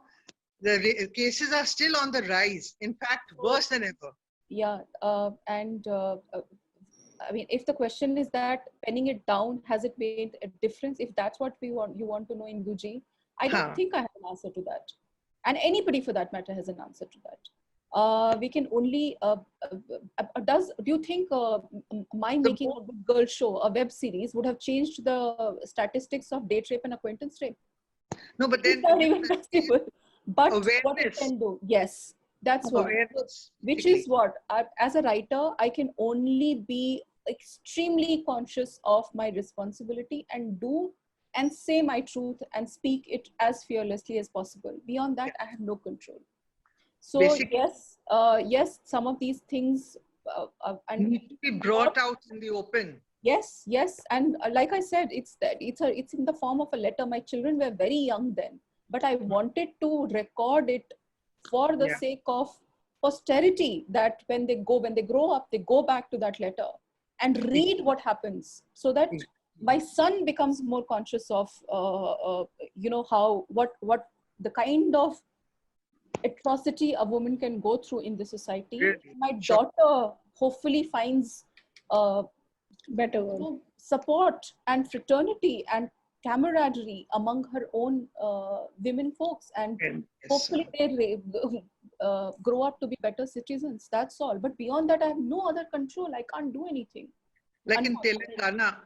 the cases are still on the rise. In fact, worse than ever. Yeah, I mean, if the question is that penning it down, has it made a difference? If that's what you want to know in UG, I don't think I have an answer to that. And anybody for that matter has an answer to that. We can only, do you think my making a Good Girl show, a web series, would have changed the statistics of date rape and acquaintance rape? No, but then even possible. But awareness. What it can do, yes, that's what. Awareness. Which is what, as a writer, I can only be extremely conscious of my responsibility and do and say my truth and speak it as fearlessly as possible. Beyond that, I have no control. So yes, some of these things need to be brought out in the open. Yes, and like I said, it's in the form of a letter. My children were very young then, but I wanted to record it for the sake of posterity, that when they grow up, they go back to that letter and read what happens, so that my son becomes more conscious of what the kind of atrocity a woman can go through in the society. Really? My daughter hopefully finds better support and fraternity and camaraderie among her own women folks, and hopefully they grow up to be better citizens. That's all. But beyond that, I have no other control. I can't do anything. Like in Telangana,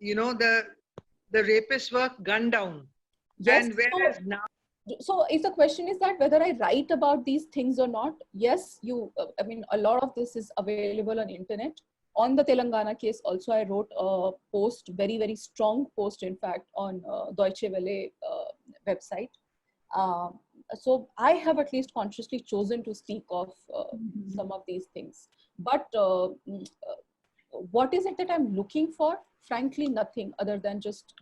you know, the rapists were gunned down. Yes. And whereas now, so if the question is that whether I write about these things or not, yes, I mean, a lot of this is available on internet. On the Telangana case also, I wrote a post, very, very strong post, in fact, on Deutsche Welle website. So I have at least consciously chosen to speak of some of these things. But what is it that I'm looking for? Frankly, nothing other than just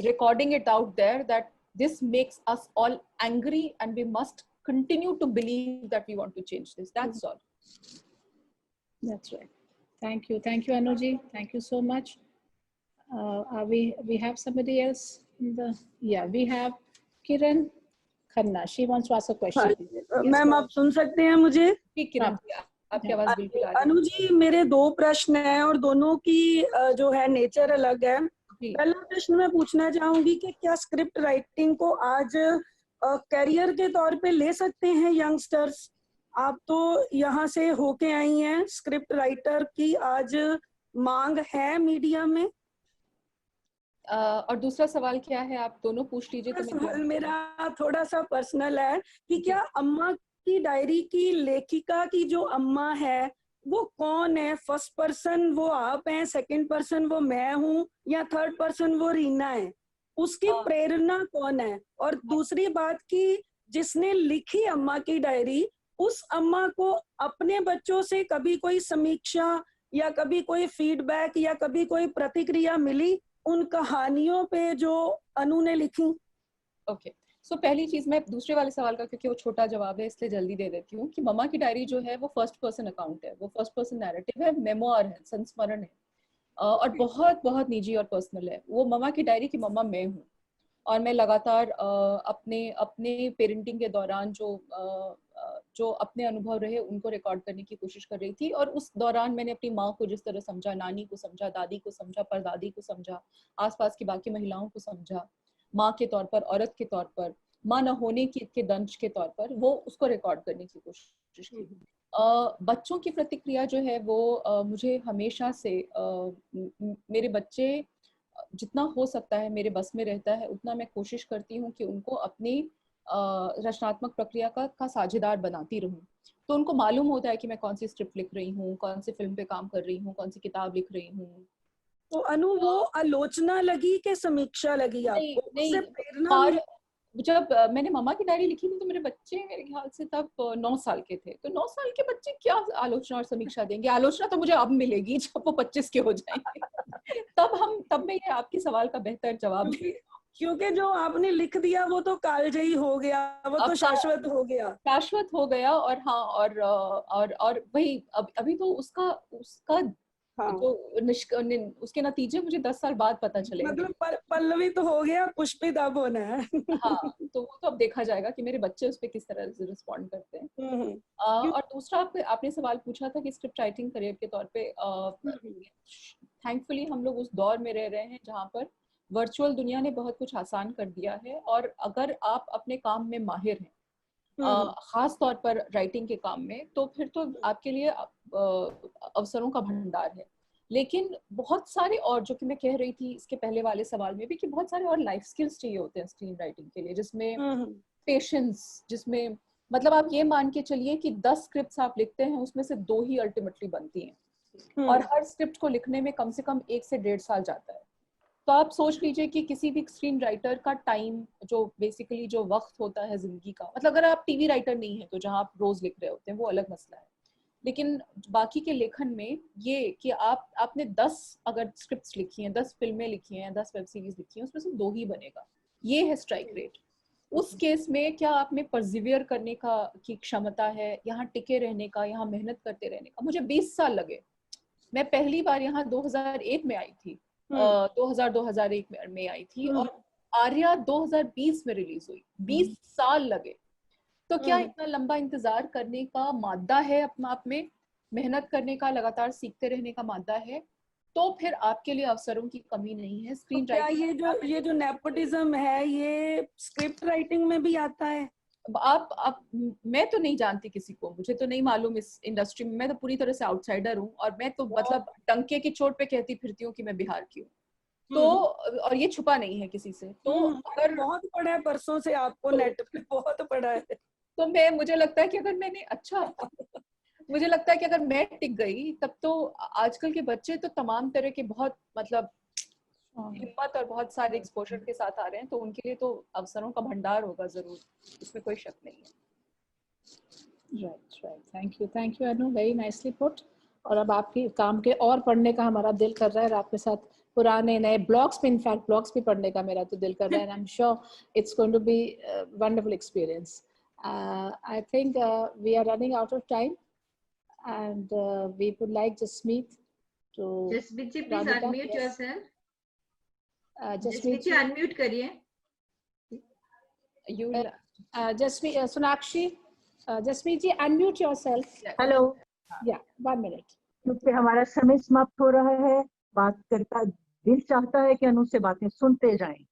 recording it out there, that this makes us all angry and we must continue to believe that we want to change this. That's all. That's right. Thank you, Anuji. Thank you so much. We have somebody else in the, we have Kiran Khanna. She wants to ask a question. Ma'am आप सुन सकते हैं मुझे? किरण, आपकी आवाज बिल्कुल आ रही है। अनु जी, मेरे दो प्रश्न हैं और दोनों की जो है नेचर अलग है। पहला प्रश्न मैं पूछना चाहूंगी कि क्या स्क्रिप्ट राइटिंग को आज करियर के तौर पे ले सकते हैं यंगस्टर्स? आप तो यहाँ से होके आई हैं, स्क्रिप्ट राइटर की आज मांग है मीडिया में? और दूसरा सवाल क्या है, आप दोनों पूछ लीजिए। तो सवाल मेरा थोड़ा सा पर्सनल है कि क्या अम्मा की डायरी की लेखिका की जो अम्मा है वो कौन है? फर्स्ट पर्सन वो आप हैं, सेकंड पर्सन वो मैं हूँ, या थर्ड पर्सन वो रीना है? उसकी प्रेरणा कौन है? और दूसरी बात कि जिसने लिखी अम्मा की डायरी, उस अम्मा को अपने बच्चों से कभी कोई समीक्षा या कभी कोई फीडबैक या कभी कोई प्रतिक्रिया मिली उन कहानियों पे जो अनु ने लिखी? ओके, सो पहली चीज, मैं दूसरे वाले सवाल का, क्योंकि वो छोटा जवाब है इसलिए जल्दी दे देती हूँ, कि मम्मा की डायरी जो है वो फर्स्ट पर्सन अकाउंट है, वो फर्स्ट पर्सन नैरेटिव है, मेमोर है, संस्मरण है, और बहुत बहुत निजी और पर्सनल है। वो मम्मा की डायरी की मम्मा मैं हूँ, और मैं लगातार अपने पेरेंटिंग के दौरान जो अपने अनुभव रहे उनको रिकॉर्ड करने की कोशिश कर रही थी। और उस दौरान मैंने अपनी माँ को जिस तरह समझा, नानी को समझा, दादी को समझा, परदादी को समझा, आसपास की बाकी महिलाओं को समझा, माँ के तौर पर, औरत के तौर पर, माँ न होने के दंश के तौर पर, वो उसको रिकॉर्ड करने की कोशिश की। बच्चों की प्रतिक्रिया जो है वो मुझे हमेशा से मेरे बच्चे जितना हो सकता है मेरे बस में रहता है उतना मैं कोशिश करती हूँ कि उनको अपनी रचनात्मक प्रक्रिया का साझेदार बनाती रहूं। तो उनको मालूम होता है कि मैं कौन सी स्क्रिप्ट लिख रही हूँ, कौन सी फिल्म पे काम कर रही हूँ, कौन सी किताब लिख रही हूँ। तो अनु, वो आलोचना लगी कि समीक्षा लगी आपको? नहीं, और जब मैंने मम्मा की डायरी लिखी थी तो मेरे बच्चे मेरे ख्याल से तब 9 साल के थे। तो 9 साल के बच्चे क्या आलोचना और समीक्षा देंगे? आलोचना तो मुझे अब मिलेगी जब वो 25 के हो जाएंगे। तब मैं ये आपके सवाल का बेहतर जवाब क्योंकि जो आपने लिख दिया वो तो कालजयी हो गया, वो तो शाश्वत हो गया। शाश्वत हो गया। और हाँ, और वही अभी तो उसका उसका हाँ। जो उसके नतीजे मुझे 10 साल बाद पता चलेंगे। मतलब पल्लवी तो हो गया, पुष्पित अब होना है। हाँ, तो वो तो अब देखा जाएगा कि मेरे बच्चे उस पर किस तरह से रिस्पॉन्ड करते हैं। और दूसरा आपने सवाल पूछा था कि स्क्रिप्ट राइटिंग करियर के तौर पे, थैंकफुली हम लोग उस दौर में रह रहे हैं जहाँ पर वर्चुअल दुनिया ने बहुत कुछ आसान कर दिया है। और अगर आप अपने काम में माहिर हैं, खास तौर पर राइटिंग के काम में, तो फिर तो आपके लिए अवसरों का भंडार है। लेकिन बहुत सारे और, जो कि मैं कह रही थी इसके पहले वाले सवाल में भी, कि बहुत सारे और लाइफ स्किल्स चाहिए होते हैं स्क्रीन राइटिंग के लिए, जिसमें पेशेंस, जिसमें मतलब आप ये मान के चलिए कि 10 स्क्रिप्ट्स आप लिखते हैं, उसमें से 2 ही अल्टीमेटली बनती हैं, और हर स्क्रिप्ट को लिखने में कम से कम 1 से 1.5 साल जाता है। तो आप सोच लीजिए कि किसी भी स्क्रीन राइटर का टाइम, जो बेसिकली जो वक्त होता है जिंदगी का, मतलब अगर आप टीवी राइटर नहीं है तो जहाँ आप रोज लिख रहे होते हैं वो अलग मसला है, लेकिन बाकी के लेखन में ये कि आपने 10 अगर स्क्रिप्ट्स लिखी हैं, 10 फिल्में लिखी हैं, 10 वेब सीरीज लिखी हैं, उसमें से 2 ही बनेगा, ये है स्ट्राइक रेट। उस केस में क्या आप में परसिवियर करने की क्षमता है, यहाँ टिके रहने का, यहाँ मेहनत करते रहने का। मुझे 20 साल लगे। मैं पहली बार यहाँ 2001 में आई थी, 2001 में आई थी, और आर्या 2020 में रिलीज हुई। 20 साल लगे। तो क्या इतना लंबा इंतजार करने का मादा है अपने आप में, मेहनत करने का, लगातार सीखते रहने का मादा है, तो फिर आपके लिए अवसरों की कमी नहीं है। स्क्रीन तो राइटिंग, ये जो नेपोटिज्म है, ये स्क्रिप्ट राइटिंग में भी आता है? आप मैं तो नहीं जानती किसी को, मुझे तो नहीं मालूम इस इंडस्ट्री में, मैं तो पूरी तरह से आउटसाइडर हूँ, और मैं तो मतलब डंके की चोट पे कहती फिरती हूँ कि मैं बिहार की हूँ। तो और ये छुपा नहीं है किसी से। तो अगर बहुत पड़ा है परसों से आपको, नेट पे बहुत पड़ा है। तो मुझे लगता है कि अगर मैंने मुझे लगता है कि अगर मैं टिक गई, तब तो आजकल के बच्चे तो तमाम तरह के बहुत मतलब हिम्मत और बहुत सारे एक्सपोजर के साथ आ रहे हैं, तो उनके लिए तो अवसरों का भंडार होगा जरूर, इसमें कोई शक नहीं है। Right, thank you Anu, very nicely put. और अब आपके काम के और पढ़ने का हमारा दिल कर रहा है, और आपके साथ पुराने नए ब्लॉग्स में, इनफैक्ट ब्लॉग्स भी पढ़ने का मेरा तो दिल कर रहा है, and I am sure it's going to be wonderful experience. I think we are running out of time, and we would like Jasmeet to Jasmeet ji, please unmute yourself. Jasmeet ji, unmute करिए. Jasmeet, Sonakshi, Jasmeet ji, unmute yourself. Hello. Yeah, 1 minute. क्योंकि हमारा समय समाप्त हो रहा है, बात करता दिल चाहता है कि अनु से बातें सुनते जाएं।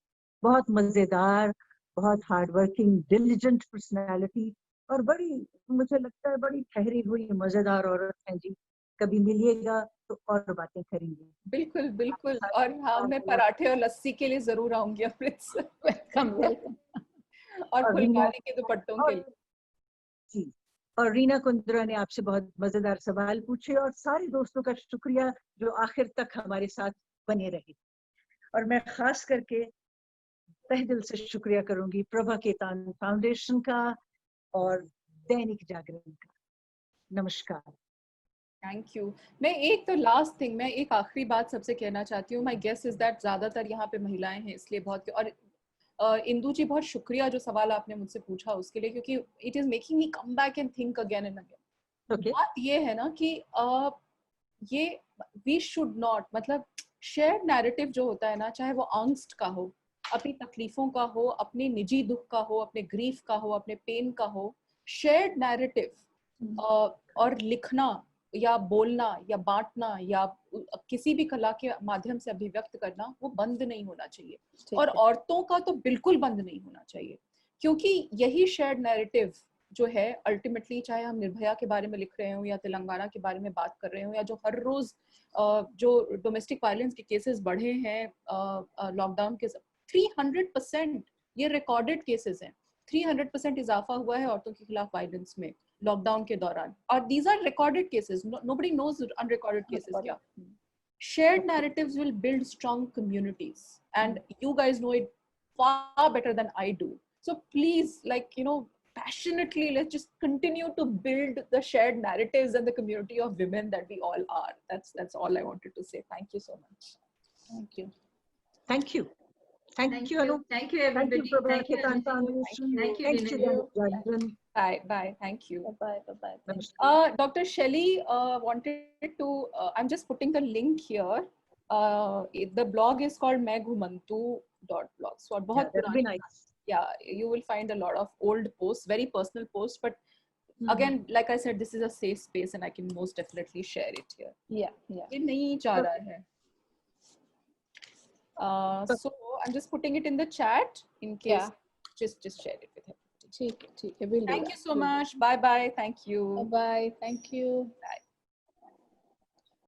बहुत मजेदार, बहुत हार्ड वर्किंग, डिलिजेंट पर्सनालिटी, और बड़ी, मुझे लगता है बड़ी ठहरी हुई मजेदार औरत है जी। कभी मिलिएगा तो और बातें करेंगे। बिल्कुल बिल्कुल। और हाँ, मैं पराठे और लस्सी के लिए जरूर आऊंगी अमृतसर। वेलकम। और फुलकारी के दुपट्टों के लिए जी। और रीना कुंद्रा ने आपसे बहुत मजेदार सवाल पूछे, और सारे दोस्तों का शुक्रिया जो आखिर तक हमारे साथ बने रहे। और मैं खास करके तहे दिल से शुक्रिया करूंगी प्रभा केतान फाउंडेशन का और दैनिक जागरण का। नमस्कार। Thank you. मैं एक तो लास्ट थिंग, मैं एक आखिरी बात सबसे कहना चाहती हूँ। माय गेस इज दैट ज्यादातर यहाँ पे महिलाएं हैं, इसलिए बहुत, और इंदु जी बहुत शुक्रिया जो सवाल आपने मुझसे पूछा उसके लिए, क्योंकि it is making me come back and think again and again. बात ये है ना कि ये वी शुड नॉट, मतलब शेयर्ड नैरेटिव जो होता है ना, चाहे वो angst का हो, अपनी तकलीफों का हो, अपने निजी दुख का हो, अपने ग्रीफ का हो, अपने पेन का हो, शेयर्ड नैरेटिव और लिखना या बोलना या बांटना या किसी भी कला के माध्यम से अभिव्यक्त करना, वो बंद नहीं होना चाहिए। और औरतों का तो बिल्कुल बंद नहीं होना चाहिए, क्योंकि यही शेयर्ड नैरेटिव जो है अल्टीमेटली, चाहे हम निर्भया के बारे में लिख रहे हो या तेलंगाना के बारे में बात कर रहे हो, या जो हर रोज जो डोमेस्टिक वायलेंस के केसेस बढ़े हैं लॉकडाउन के 300%, ये रिकॉर्डेड केसेस हैं। 300% इजाफा हुआ है औरतों के खिलाफ वायलेंस में लॉकडाउन के दौरान, और these are recorded cases, nobody knows unrecorded cases क्या। Shared narratives will build strong communities, and you guys know it far better than I do. So please, passionately, let's just continue to build the shared narratives and the community of women that we all are. That's all I wanted to say. Thank you so much. Thank you. Thank you. Thank you, Anu. Thank you, Thank you, everybody. Prabha Thank you, Khaitan Anuji. Foundation. Thank you, Thank you, Rina. Ranjan. Bye, bye. Thank you. Bye bye. Namaste. Dr. Shelley wanted to, I'm just putting the link here. The blog is called maighumantu.blog. So, Yeah, that'd be nice. yeah, you will find a lot of old posts, very personal posts. But again, like I said, this is a safe space and I can most definitely share it here. Yeah. ये नहीं जा रहा है. So I'm just putting it in the chat in case. Yeah. Just share it with him. ठीक है, we'll do Thank that. you so much. Bye bye. Thank you. Bye. Thank you. Bye.